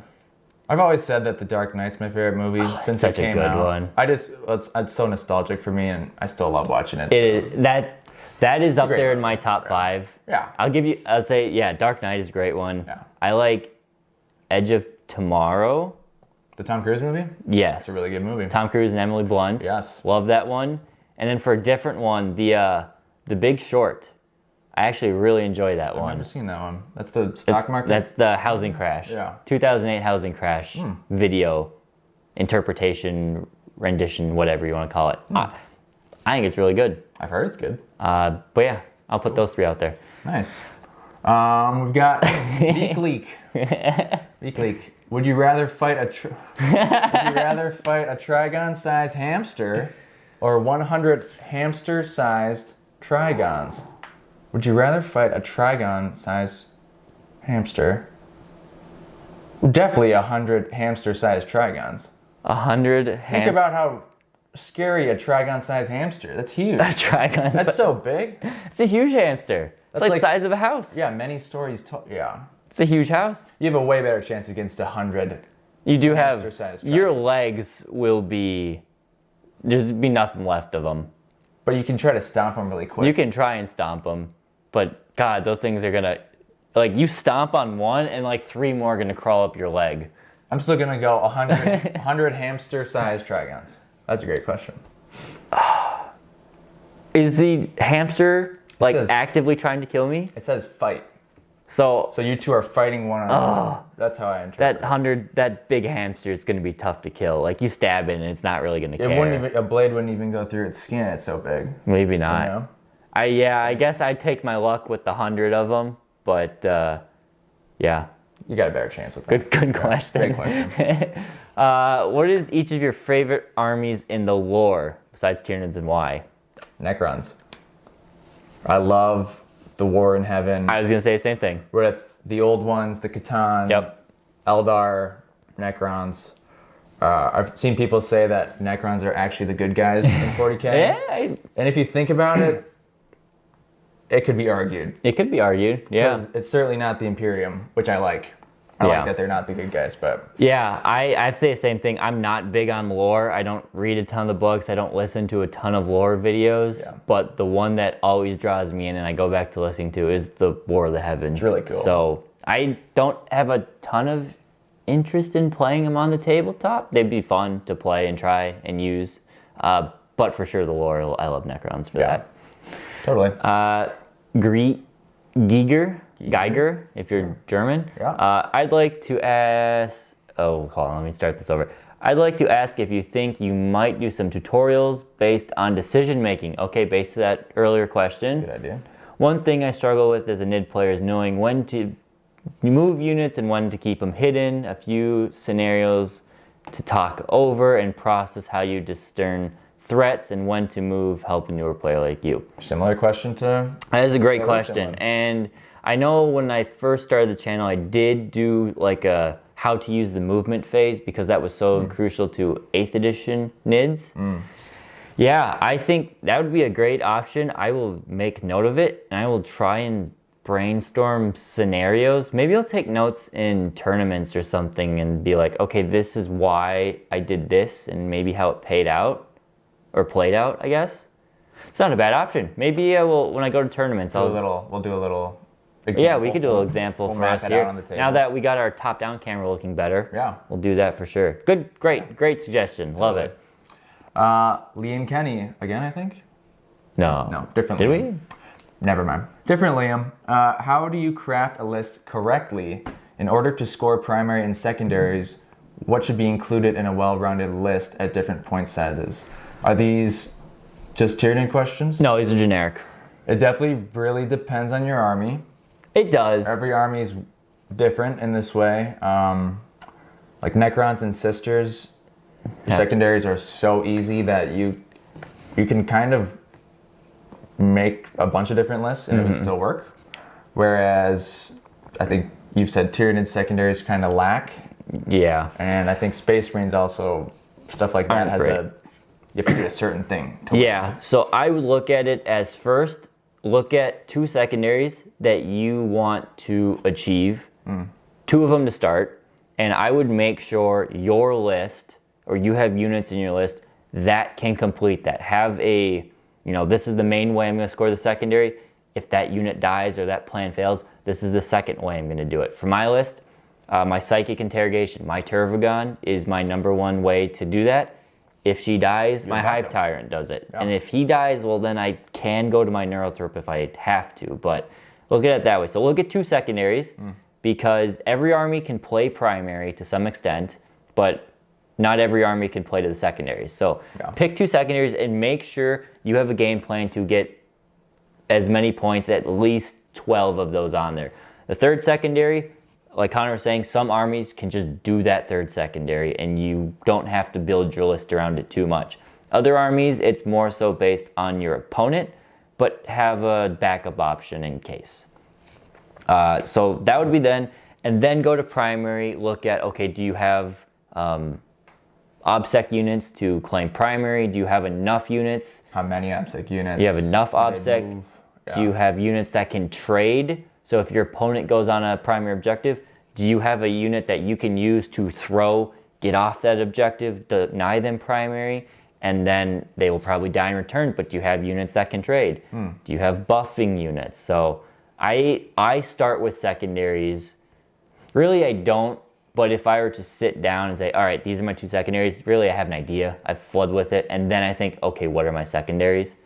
I've always said that The Dark Knight's my favorite movie since such it a came good out. one. It's so nostalgic for me, and I still love watching it. That is up great there in movie. my top 5. Yeah. I'll say, yeah, Dark Knight is a great one. Yeah. I like Edge of Tomorrow. The Tom Cruise movie? Yes. It's a really good movie. Tom Cruise and Emily Blunt. Yes. Love that one. And then for a different one, The Big Short. I actually really enjoy that one. I've never seen that one. That's the stock market? That's the housing crash. Yeah. 2008 housing crash video interpretation, rendition, whatever you want to call it. I think it's really good. I've heard it's good. But yeah, I'll put those 3 out there. Nice. We've got Beak Leak. Beak Leak. Would you rather fight a Trigon-sized hamster or 100 hamster-sized Trigons? Would you rather fight a Trigon-sized hamster? Definitely 100 hamster-sized Trigons. 100 Think about how scary a Trigon-sized hamster. That's huge. A Trigon. That's so big. It's a huge hamster. It's like the size of a house. Yeah, many stories tall. Yeah. It's a huge house. You have a way better chance against 100. You do have, hamster-sized your Trigons. legs will be, there's be nothing left of them. But you can try to stomp them really quick. You can try and stomp them, but God, those things are gonna, like you stomp on one and like 3 more are gonna crawl up your leg. I'm still gonna go 100 hamster-sized Trigons. That's a great question. Is the hamster like says- actively trying to kill me? It says fight. So So you two are fighting one another. That's how I interpret that big hamster is gonna be tough to kill. Like you stab it and it's not really gonna it. care. A blade wouldn't even go through its skin. It's so big. Maybe not. You know? I guess I'd take my luck with the 100 of them, but yeah. You got a better chance with that. Good question. Great question. What is each of your favorite armies in the lore besides Tyranids and why? Necrons. I love the War in Heaven I was gonna say the same thing. with the old ones, the Catan, Yep. Eldar, Necrons. I've seen people say that Necrons are actually the good guys in 40K. Yeah, And if you think about it, it could be argued. it could be argued. Yeah. Because it's certainly not the Imperium, which I like. I Yeah. like that they're not the good guys, but Yeah, I'd say the same thing. I'm not big on lore. I don't read a ton of the books. I don't listen to a ton of lore videos. Yeah. But the one that always draws me in and I go back to listening to is the War of the Heavens. It's really cool. So I don't have a ton of interest in playing them on the tabletop. They'd be fun to play and try and use. But for sure the lore, I love Necrons for that. totally. Geiger, if you're German. Yeah. I'd like to ask, hold on, let me start this over. I'd like to ask if you think you might do some tutorials based on decision making. Okay, based on that earlier question. Good idea. One thing I struggle with as a NID player is knowing when to move units and when to keep them hidden. A few scenarios to talk over and process how you discern threats and when to move, help a newer player like you. Similar question to... That is a great Yeah, question. one. And I know when I first started the channel, I did do like a how to use the movement phase because that was so crucial to 8th edition NIDs. Yeah, I think that would be a great option. I will make note of it and I will try and brainstorm scenarios. Maybe I'll take notes in tournaments or something and be like, okay, this is why I did this and maybe how it paid out or played out, I guess. It's not a bad option. Maybe I will, when I go to tournaments, we'll do a little example. Yeah, we could do a little example We'll for map us it here. out on the table. Now that we got our top-down camera looking better, Yeah. we'll do that for sure. Good, great suggestion. Love it. Liam Kenny again, I think. No, different. Did Liam. we? Never mind. Different Liam. How do you craft a list correctly in order to score primary and secondaries? What should be included in a well-rounded list at different point sizes? Are these just Tyranid questions? No, these are generic. It definitely really depends on your army. It does. Every army is different in this way. Like Necrons and Sisters, the secondaries are so easy that you can kind of make a bunch of different lists and it would still work. Whereas I think you've said Tyranid secondaries kind of lack. Yeah. And I think Space Marines also, stuff like that you have to do a certain thing. Yeah, so I would look at it as first, look at 2 secondaries that you want to achieve, 2 of them to start, and I would make sure your list, or you have units in your list that can complete that. Have a, this is the main way I'm going to score the secondary. If that unit dies or that plan fails, this is the second way I'm going to do it. For my list, my Psychic Interrogation, my Termagant is my #1 way to do that. If she dies, my Hive Tyrant does it. Yeah. And if he dies, well, then I can go to my Neurothorpe if I have to. But look at it that way. So look at 2 secondaries because every army can play primary to some extent, but not every army can play to the secondaries. So pick 2 secondaries and make sure you have a game plan to get as many points, at least 12 of those on there. The 3rd secondary, like Connor was saying, some armies can just do that 3rd secondary and you don't have to build your list around it too much. Other armies, it's more so based on your opponent, but have a backup option in case. So that would be then, and then go to primary, look at, okay, do you have OBSEC units to claim primary? Do you have enough units? How many OBSEC units? You have enough OBSEC? Yeah. Do you have units that can trade? So if your opponent goes on a primary objective, do you have a unit that you can use to throw, get off that objective, deny them primary, and then they will probably die in return, but do you have units that can trade? Do you have buffing units? So I start with secondaries. Really, I don't, but if I were to sit down and say, all right, these are my 2 secondaries, really I have an idea. I flood with it, and then I think, okay, what are my secondaries?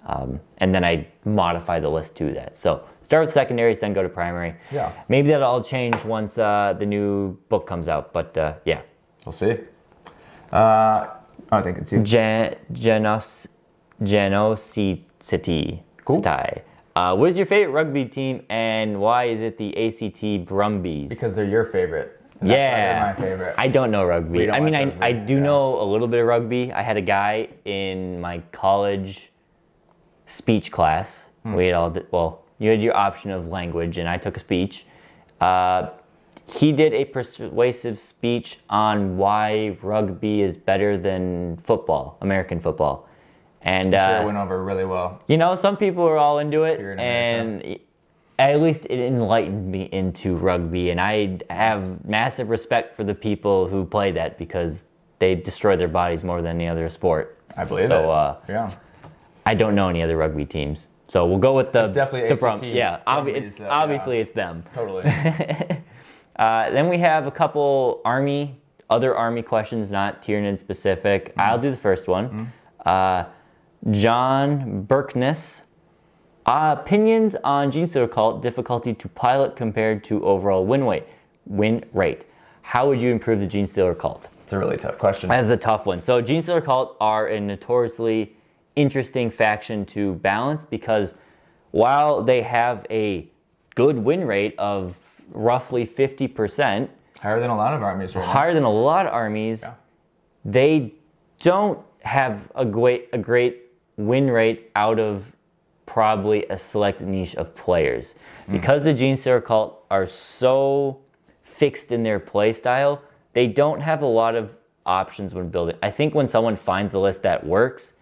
And then I modify the list to that. So start with secondaries, then go to primary. Yeah. Maybe that'll all change once the new book comes out, but yeah. We'll see. I think it's you. Genestealer. Cool. What is your favorite rugby team and why is it the ACT Brumbies? Because they're your favorite. Yeah. They're my favorite. I don't know rugby. I mean, rugby. I do know a little bit of rugby. I had a guy in my college speech class. We had you had your option of language, and I took a speech. He did a persuasive speech on why rugby is better than football, American football. And I'm sure it went over really well. Some people are all into it, Here in and at least it enlightened me into rugby, and I have massive respect for the people who play that because they destroy their bodies more than any other sport. I believe it. Yeah. I don't know any other rugby teams, so we'll go with the. It's definitely ACT. Yeah, obviously it's them. Totally. Then we have a couple other army questions, not Tyranid specific. I'll do the first one. John Berkness. Opinions on Genestealer Cult difficulty to pilot compared to overall win rate. How would you improve the Genestealer Cult? It's a really tough question. That's a tough one. So Genestealer Cult are a notoriously interesting faction to balance because while they have a good win rate of roughly 50%, higher than a lot of armies right now. Higher than a lot of armies, they don't have a great win rate out of probably a select niche of players. Because the Genestealer Cult are so fixed in their play style, they don't have a lot of options when building. I think when someone finds a list that works,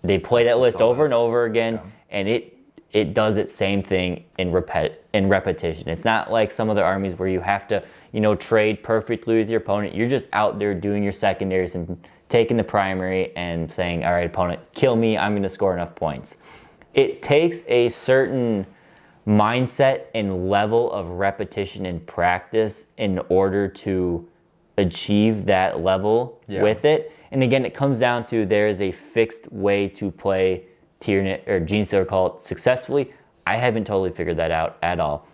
they play that list over and over again, and it it does its same thing in repetition. It's not like some other armies where you have to, trade perfectly with your opponent. You're just out there doing your secondaries and taking the primary and saying, all right, opponent, kill me. I'm going to score enough points. It takes a certain mindset and level of repetition and practice in order to achieve that level with it. And again, it comes down to there is a fixed way to play Tyranid or Genestealer Cult successfully. I haven't totally figured that out at all.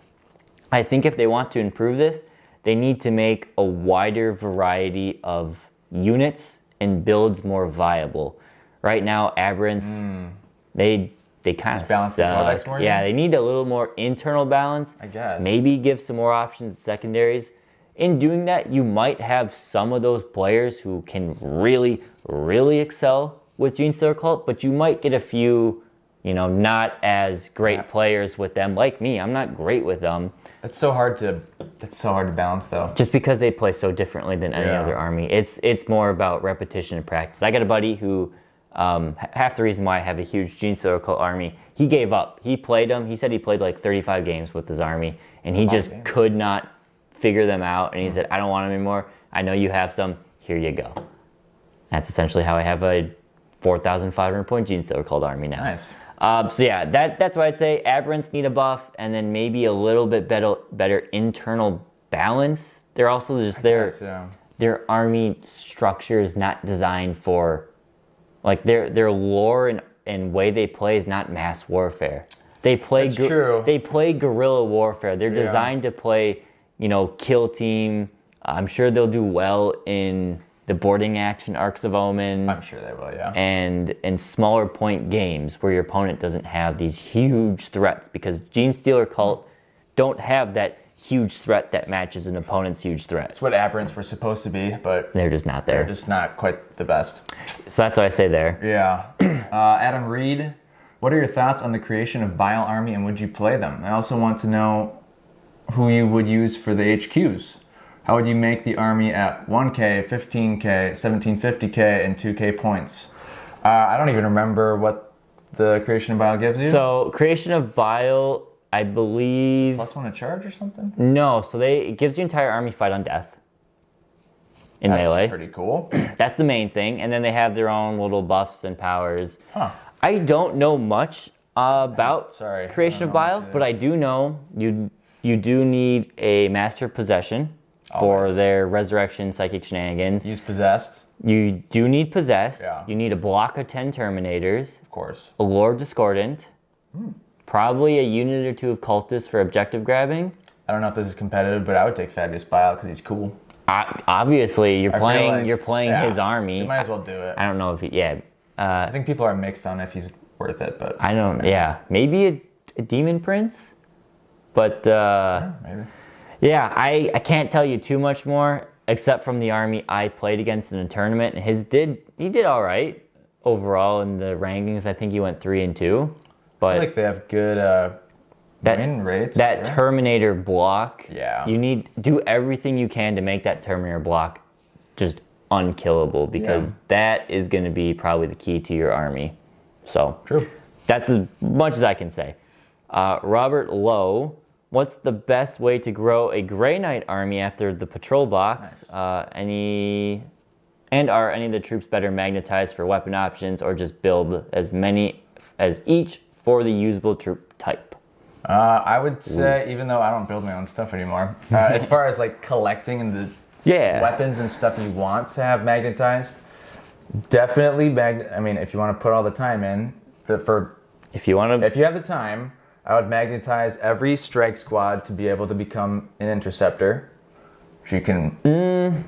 I think if they want to improve this, they need to make a wider variety of units and builds more viable. Right now, Aberrants, they kind of balance the codex more, yeah, they need a little more internal balance. I guess. Maybe give some more options to secondaries. In doing that, you might have some of those players who can really, really excel with Genestealer Cult, but you might get a few, not as great players with them. Like me, I'm not great with them. It's so hard to balance though. Just because they play so differently than any other army. It's more about repetition and practice. I got a buddy who, half the reason why I have a huge Genestealer Cult army, he gave up. He played them. He said he played like 35 games with his army, and he just could not figure them out. And he said, I don't want them anymore. I know you have some. Here you go. That's essentially how I have a 4,500 point Genestealer Cult army now. Nice. So yeah, that's why I'd say Aberrants need a buff, and then maybe a little bit better internal balance. They're also just their army structure is not designed for, like their lore and way they play is not mass warfare. They play they play guerrilla warfare. They're designed to play, kill team. I'm sure they'll do well in the boarding action Arcs of Omen. I'm sure they will, yeah. And in smaller point games where your opponent doesn't have these huge threats, because Genestealer Cult don't have that huge threat that matches an opponent's huge threat. It's what Aberrants were supposed to be, but they're just not there. They're just not quite the best. So that's what I say there. Yeah. Adam Reed, what are your thoughts on the creation of Bile Army, and would you play them? I also want to know who you would use for the HQs. How would you make the army at 1K, 15K, 1750K, and 2K points? I don't even remember what the creation of Bile gives you. So creation of Bile, I believe... +1 a charge or something? No, so it gives your entire army fight on death. In melee. That's pretty cool. That's the main thing. And then they have their own little buffs and powers. Huh. I don't know much about creation of Bile, but I do know you do need a Master of Possession for their Resurrection Psychic Shenanigans. Use Possessed. You do need Possessed. Yeah. You need a block of 10 Terminators. Of course. A Lord Discordant. Probably a unit or two of Cultists for objective grabbing. I don't know if this is competitive, but I would take Fabius Bile because he's cool. Obviously, you're playing his army. You might as well do it. I don't know if I think people are mixed on if he's worth it, but I don't. Yeah, maybe a Demon Prince, but maybe. Yeah, I can't tell you too much more except from the army I played against in a tournament. And he did all right overall in the rankings. I think he went 3-2. But I feel like they have good win rates. That Terminator block. Yeah. You do everything you can to make that Terminator block just unkillable, because that is going to be probably the key to your army. So true. That's as much as I can say. Robert Lowe, what's the best way to grow a Grey Knight army after the patrol box? Nice. Are any of the troops better magnetized for weapon options, or just build as many as each for the usable troop type? I would say, even though I don't build my own stuff anymore, as far as like collecting and the weapons and stuff you want to have magnetized, definitely I mean, if you want to put all the time in, if you have the time, I would magnetize every strike squad to be able to become an interceptor. So you can.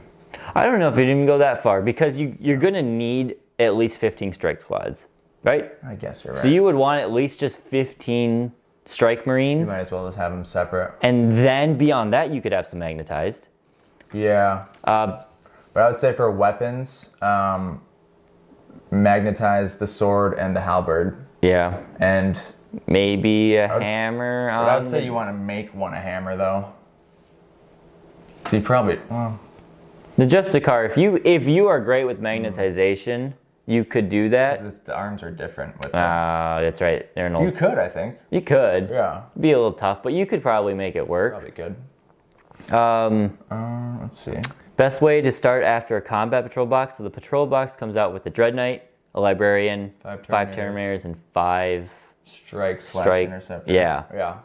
I don't know if you'd even go that far, because you're gonna need at least 15 strike squads, right? I guess you're right. So you would want at least just 15 strike marines. You might as well just have them separate. And then beyond that, you could have some magnetized. Yeah. But I would say for weapons, magnetize the sword and the halberd. Yeah. And maybe a hammer. But I would say you want to make one a hammer, though. You probably. The Justicar, if you are great with magnetization, you could do that. The arms are different with them. That's right. They're an old. You could, I think. You could. Yeah. Be a little tough, but you could probably make it work. Probably could. Let's see. Best way to start after a combat patrol box. So the patrol box comes out with a Dread Knight, a Librarian, 5 Terminators, and 5 Strike Interceptor. Yeah. Yeah.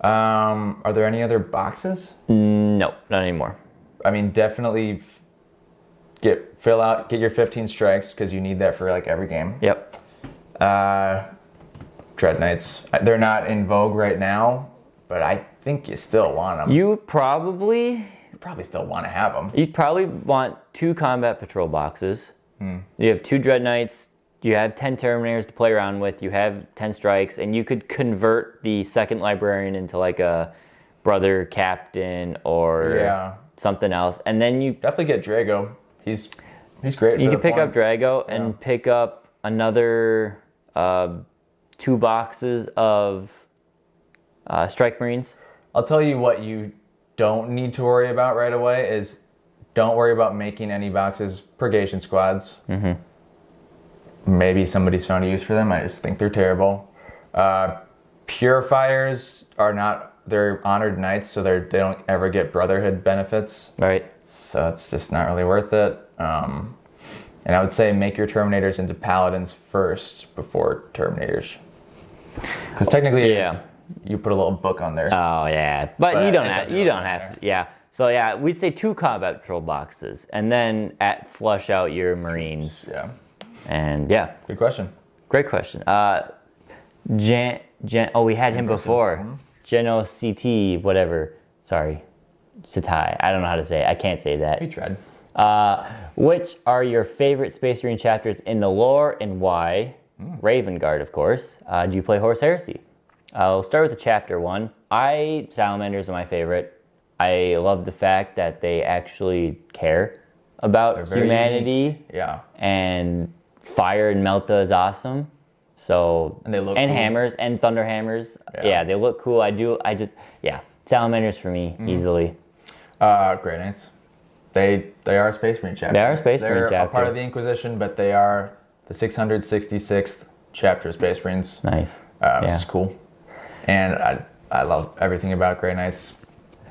Are there any other boxes? No, not anymore. I mean, definitely get your 15 strikes because you need that for like every game. Yep. Dread Knights. They're not in vogue right now, but I think you still want them. You probably still want to have them. You'd probably want 2 combat patrol boxes. You have 2 Dread Knights. You have 10 Terminators to play around with. You have 10 strikes, and you could convert the second Librarian into like a Brother Captain or something else. And then you definitely get Drago. He's great. You can pick up Drago and pick up another 2 boxes of Strike Marines. I'll tell you what you don't need to worry about right away is don't worry about making any boxes Purgation Squads. Maybe somebody's found a use for them. I just think they're terrible. Purifiers are not, they're honored knights, so they don't ever get Brotherhood benefits. Right. So it's just not really worth it. And I would say make your Terminators into Paladins first before Terminators. Because technically you put a little book on there. Oh yeah, but you don't have to. Yeah. So yeah, we'd say 2 combat patrol boxes, and then flush out your Marines. Yeah. And yeah. Good question. Great question. We had him before. Genestealer, whatever. Sorry. Sitai. I don't know how to say it. I can't say that. You tried. Which are your favorite Space Marine chapters in the lore and why? Raven Guard, of course. Do you play Horus Heresy? I'll start with the chapter 1. Salamanders are my favorite. I love the fact that they actually care about humanity. Unique. Yeah. And Fire and Melta is awesome. So and they look cool. Hammers and Thunder Hammers. Yeah, they look cool. Salamanders for me easily. Grey Knights. They are a Space Marine chapter. They are a Space Marine chapter. They're a part of the Inquisition, but they are the 666th chapter of Space Marines. Nice. Which is cool. And I love everything about Grey Knights.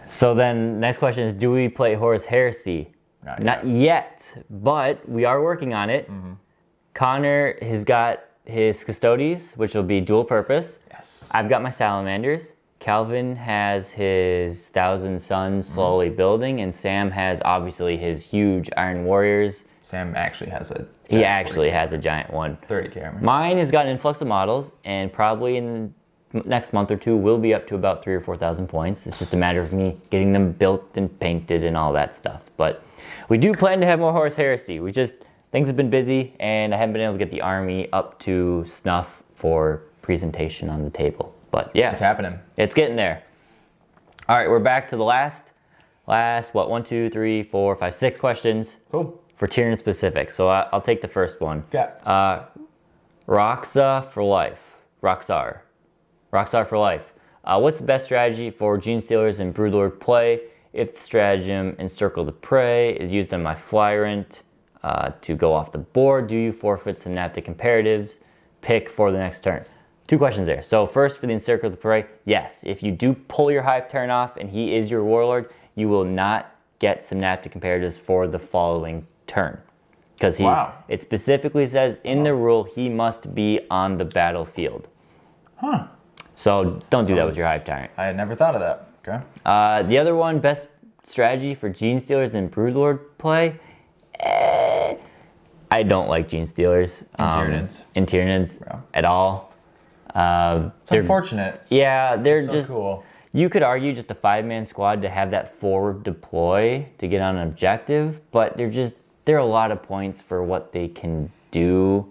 So then, next question is, do we play Horus Heresy? Not yet, but we are working on it. Connor has got his Custodes, which will be dual purpose. Yes. I've got my Salamanders. Calvin has his Thousand Suns slowly building, and Sam has obviously his huge Iron Warriors. Sam actually has a giant one. 30k armor. Mine has got an influx of models, and probably in the next month or 2 will be up to about 3,000 or 4,000 points. It's just a matter of me getting them built and painted and all that stuff. But we do plan to have more Horus Heresy. Things have been busy, and I haven't been able to get the army up to snuff for presentation on the table. But yeah, it's happening. It's getting there. All right, we're back to the last 1, 2, 3, 4, 5, 6 questions. Cool. For Tyranid specific. So I'll take the first one. Yeah. Roxa for life. Roxar for life. What's the best strategy for Genestealers and Broodlord play if the stratagem Encircle the Prey is used on my Flyrant to go off the board? Do you forfeit Synaptic Imperatives? Pick for the next turn. 2 questions there. So first, for the Encircle the Prey, yes. If you do pull your Hive Turn off and he is your Warlord, you will not get Synaptic Imperatives for the following turn. Because it specifically says in the rule he must be on the battlefield. Huh. So don't do that with your Hive Tyrant. I had never thought of that. Okay. The other one, best strategy for Genestealers and Broodlord play. I don't like Genestealers. In Tyranids at all. It's unfortunate. Yeah, they're so just cool. You could argue just a 5-man squad to have that forward deploy to get on an objective, but they're a lot of points for what they can do.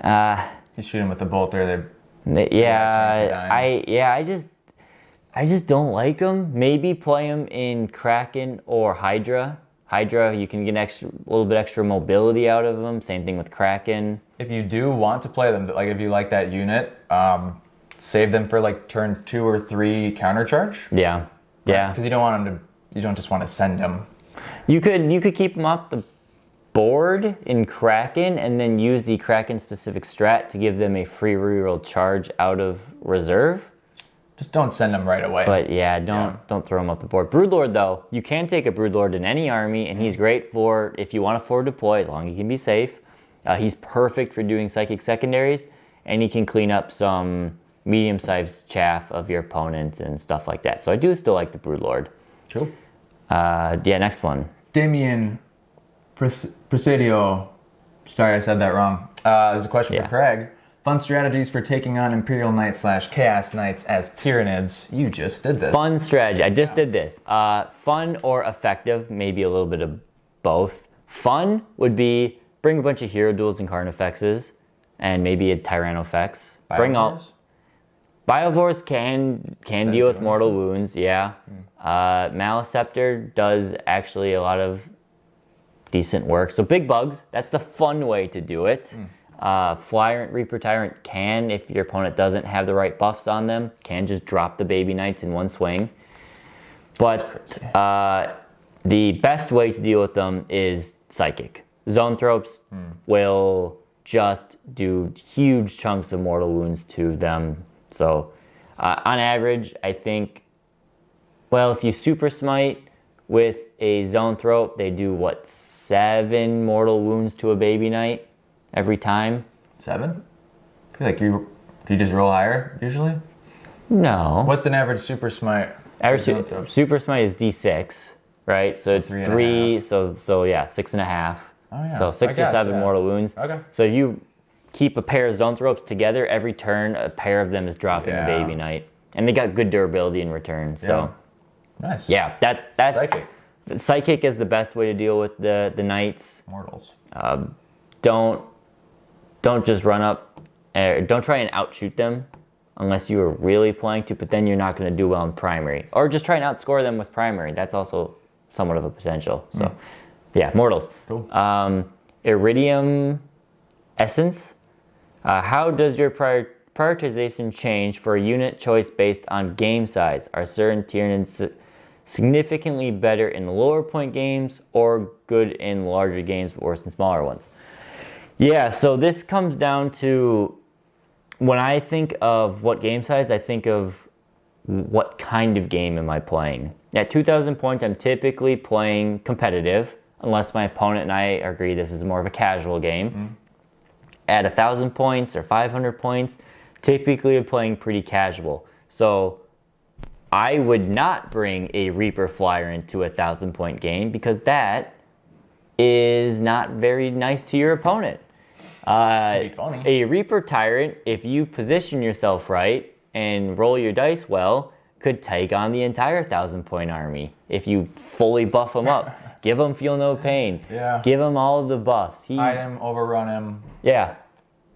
You shoot them with the bolter. I just don't like them. Maybe play them in Kraken or Hydra. Hydra, you can get a little bit extra mobility out of them. Same thing with Kraken. If you do want to play them, like if you like that unit, save them for like turn 2 or 3 counter charge. Yeah. Because you don't want them to. You don't just want to send them. You could keep them off board in Kraken and then use the Kraken specific strat to give them a free reroll charge out of reserve. Just don't send them right away. But yeah, don't throw him up the board. Broodlord though, you can take a Broodlord in any army, and he's great for if you want to forward deploy, as long as he can be safe. He's perfect for doing psychic secondaries, and he can clean up some medium-sized chaff of your opponent and stuff like that. So I do still like the Broodlord. Cool. Yeah, next one. Damien Presidio. Sorry, I said that wrong. There's a question for Craig. Fun strategies for taking on Imperial Knights / Chaos Knights as Tyranids. You just did this. Fun strategy. I just did this. Fun or effective, maybe a little bit of both. Fun would be bring a bunch of hero duels and Carnifexes, and maybe a Tyrannofex. Bring all. Biovores can deal with mortal wounds, yeah. Maleceptor does actually a lot of decent work. So big bugs, that's the fun way to do it. Flyrant, Reaper Tyrant can, if your opponent doesn't have the right buffs on them, can just drop the baby knights in one swing. But the best way to deal with them is Psychic. Zoanthropes will just do huge chunks of mortal wounds to them. So on average, I think, well, if you Super Smite with a Zoanthrope, they do, what, 7 mortal wounds to a baby knight every time? 7? I feel like you just roll higher, usually? No. What's an average Super Smite? Average Super Smite is D6, right? So it's 3, so yeah, 6.5. Oh, yeah. So 6 or 7 mortal wounds. Okay. So if you keep a pair of Zoanthropes together, every turn a pair of them is dropping a baby knight. And they got good durability in return. So nice. Yeah, that's Psychic. Psychic is the best way to deal with the knights. Mortals. Don't just run up, don't try and outshoot them unless you are really playing to, but then you're not going to do well in primary. Or just try and outscore them with primary. That's also somewhat of a potential. So yeah, mortals. Cool. Iridium Essence. How does your prioritization change for a unit choice based on game size? Are certain Tyranids significantly better in lower point games or good in larger games but worse in smaller ones? Yeah, so this comes down to, when I think of what game size, I think of what kind of game am I playing. At 2,000 points, I'm typically playing competitive, unless my opponent and I agree this is more of a casual game. At 1,000 points or 500 points, typically I'm playing pretty casual. So I would not bring a Reaper Flyer into a 1,000-point game because that is not very nice to your opponent. That'd be funny. A Reaper Tyrant, if you position yourself right and roll your dice well, could take on the entire 1,000-point army if you fully buff them up. Give him Feel No Pain. Yeah. Give him all of the buffs. Hide him, overrun him. Yeah.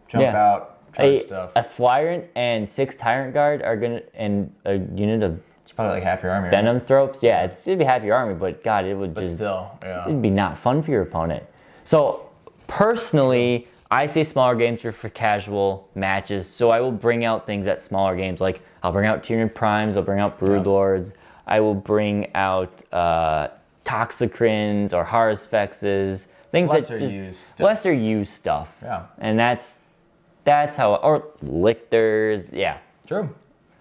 Jump out, charge stuff. A Flyrant and 6 Tyrant Guard are gonna, and a unit of It's probably like half your army. Venom Thropes. Yeah, it's gonna be half your army, but God, it would it'd be not fun for your opponent. So personally, I say smaller games are for casual matches. So I will bring out things at smaller games, like I'll bring out Tyranid Primes, I'll bring out Broodlords, I will bring out Toxicrins or Harsfexes, things lesser used stuff. Yeah. And that's how, or Lictors, yeah. True.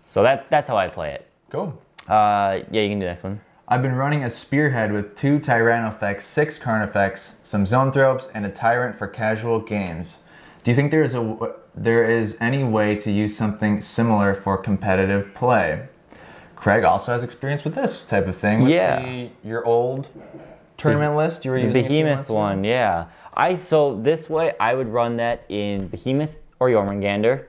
So that's how I play it. Cool. Yeah, you can do the next one. I've been running a Spearhead with 2 Tyrannofex, 6 Carnifex, some Zoanthropes, and a Tyrant for casual games. Do you think there is any way to use something similar for competitive play? Craig also has experience with this type of thing. With your old tournament list you were using. The Behemoth one, yeah. So this way, I would run that in Behemoth or Jormungandr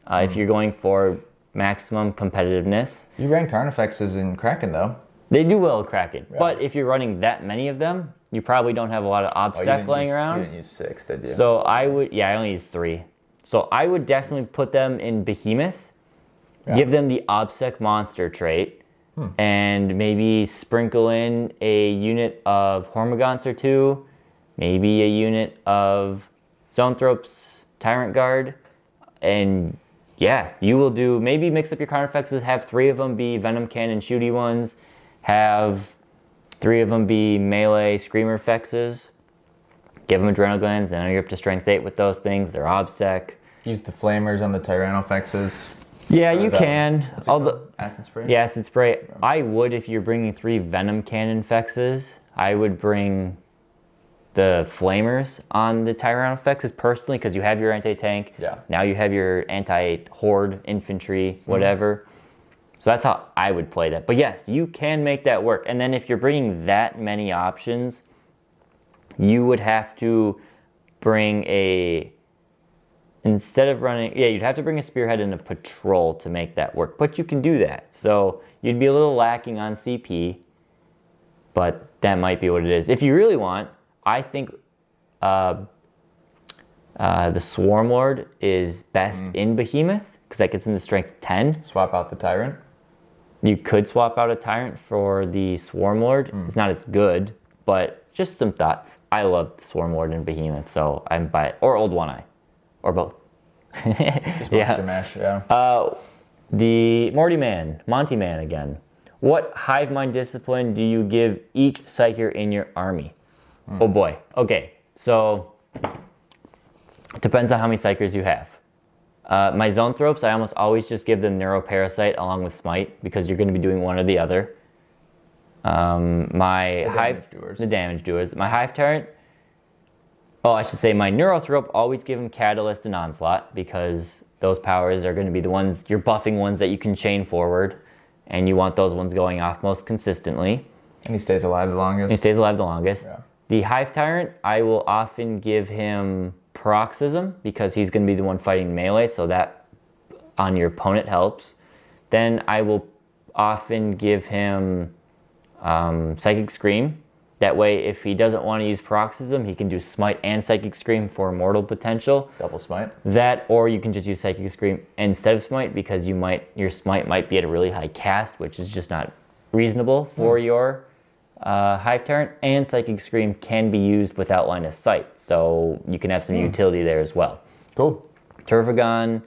if you're going for maximum competitiveness. You ran Carnifexes in Kraken, though. They do well at Kraken, but if you're running that many of them, you probably don't have a lot of OBSEC laying around. You didn't use 6, did you? So I only used 3. So I would definitely put them in Behemoth, give them the OBSEC monster trait, and maybe sprinkle in a unit of Hormagaunts or 2, maybe a unit of Zoanthropes, Tyrant Guard, and yeah, you will do, maybe mix up your Carnifexes, have 3 of them be Venom Cannon shooty ones, have 3 of them be melee Screamer Fexes, Give them adrenal glands, then you're up to strength 8 with those things. They're obsec. Use the flamers on the Tyranofexes. Yeah, you can. Acid spray? Yeah, acid spray. I would, if you're bringing 3 venom cannon fexes, I would bring the flamers on the Tyranofexes personally, because you have your anti-tank. Yeah. Now you have your anti-horde infantry, whatever. So that's how I would play that. But yes, you can make that work. And then if you're bringing that many options, you would have to bring instead of running, you'd have to bring a spearhead and a patrol to make that work. But you can do that. So you'd be a little lacking on CP, but that might be what it is. If you really want, I think the Swarm Lord is best in Behemoth, because that gets him to strength 10. Swap out the Tyrant. You could swap out a Tyrant for the Swarm Lord. It's not as good, but just some thoughts. I love the Swarm Lord in Behemoth, so I'm by it. Or Old One Eye, or both. Just Monster Mash, yeah. The Monty Man again. What Hive Mind discipline do you give each Psyker in your army? Oh boy. Okay, so it depends on how many Psykers you have. My Zoanthropes, I almost always just give them Neuroparasite along with Smite, because you're going to be doing one or the other. The damage doers. My Hive Tyrant, I should say my Neurothrope, always give him Catalyst and Onslaught, because those powers are going to be the ones, you're buffing ones that you can chain forward, and you want those ones going off most consistently. And he stays alive the longest. Yeah. The Hive Tyrant, I will often give him Paroxysm, because he's going to be the one fighting melee, so that on your opponent helps. Then I will often give him Psychic Scream. That way, if he doesn't want to use Paroxysm, he can do Smite and Psychic Scream for Immortal potential. Double Smite. That, or you can just use Psychic Scream instead of Smite, because your Smite might be at a really high cast, which is just not reasonable for your Hive Tyrant. And Psychic Scream can be used without line of sight, so you can have some utility there as well. Cool. Turvagon,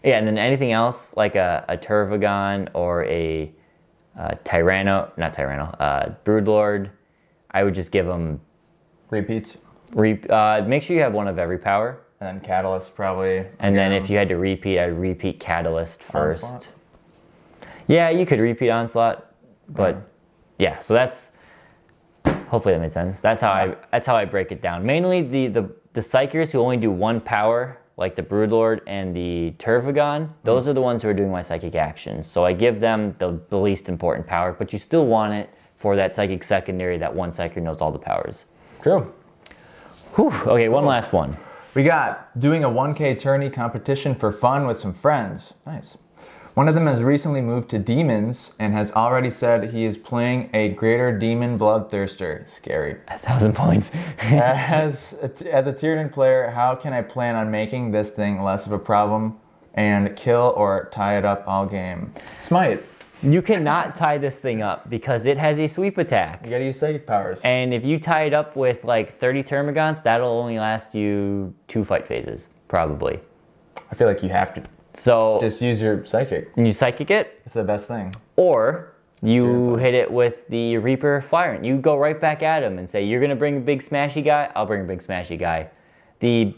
and then anything else like a Turvagon or a Broodlord, I would just give them repeats. Make sure you have one of every power. And then Catalyst probably. And then if you had to repeat, I'd repeat Catalyst first. Onslaught? Yeah, you could repeat Onslaught, but yeah. So that's, hopefully that made sense. That's how I break it down. Mainly the Psykers who only do one power, like the Broodlord and the Turvagon, those are the ones who are doing my psychic actions. So I give them the least important power, but you still want it for that psychic secondary, that one Psyker knows all the powers. True. Whew. Okay, one last one. We got doing a 1K tourney competition for fun with some friends. Nice. One of them has recently moved to Demons and has already said he is playing a Greater Demon Bloodthirster. Scary. 1,000 points. As a Tyranid player, how can I plan on making this thing less of a problem and kill or tie it up all game? Smite. You cannot tie this thing up because it has a sweep attack. You gotta use psychic powers. And if you tie it up with like 30 Termagants, that'll only last you 2 fight phases, probably. I feel like you have to. So just use your psychic. You psychic it. It's the best thing. Or you hit it with the Reaper Flyrant. You go right back at him and say, you're gonna bring a big smashy guy, I'll bring a big smashy guy. The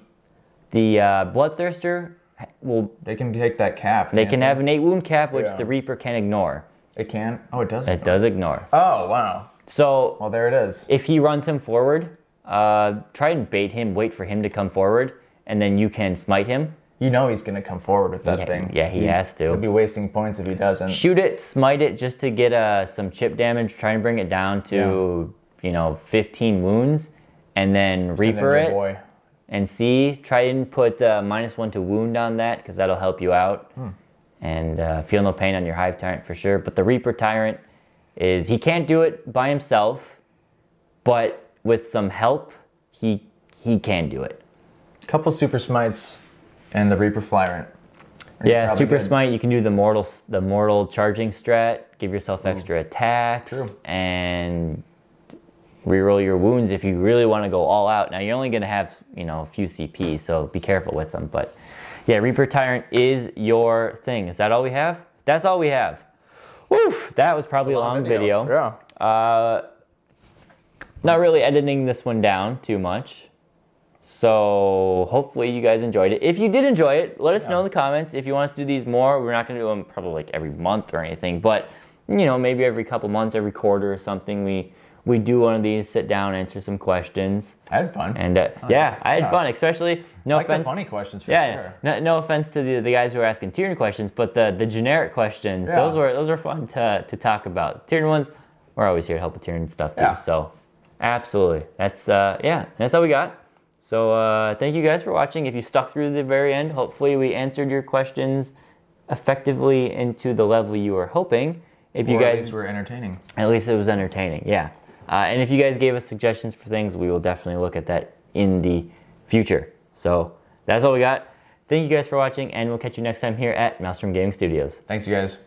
Bloodthirster, well, they can take that cap. They can have an 8 wound cap, which the Reaper can ignore. It can? Oh, it does. It does ignore. Oh, wow. So, well, there it is. If he runs him forward, try and bait him, wait for him to come forward, and then you can smite him. You know he's gonna come forward with that thing. Yeah, he has to. He'll be wasting points if he doesn't. Shoot it, smite it, just to get some chip damage. Try and bring it down to 15 wounds, and then Reaper it. Boy. And try and put -1 to wound on that, because that'll help you out. And feel no pain on your Hive Tyrant for sure. But the Reaper Tyrant he can't do it by himself, but with some help, he can do it. Couple super smites and the Reaper Flyrant. Yeah, super smite, you can do the mortal charging strat, give yourself extra attacks. True. And reroll your wounds if you really want to go all out. Now you're only going to have a few CP, so be careful with them. But yeah, Reaper Tyrant is your thing. Is that all we have? That's all we have. Woo! That was probably a long video. Yeah. Not really editing this one down too much. So hopefully you guys enjoyed it. If you did enjoy it, let us know in the comments. If you want us to do these more, we're not going to do them probably like every month or anything, but you know, maybe every couple months, every quarter or something, we do one of these, sit down, answer some questions. I had fun. And I had fun, especially, no I like offense. the funny questions for sure. No offense to the guys who are asking Tyranid questions, but the generic questions, those were fun to talk about. Tyranid ones, we're always here to help with Tyranid stuff too. So absolutely. That's that's all we got. So thank you guys for watching. If you stuck through the very end, hopefully we answered your questions effectively into the level you were hoping. If you guys, at least were entertaining. At least it was entertaining, yeah. And if you guys gave us suggestions for things, we will definitely look at that in the future. So that's all we got. Thank you guys for watching, and we'll catch you next time here at Maelstrom Gaming Studios. Thanks, you guys.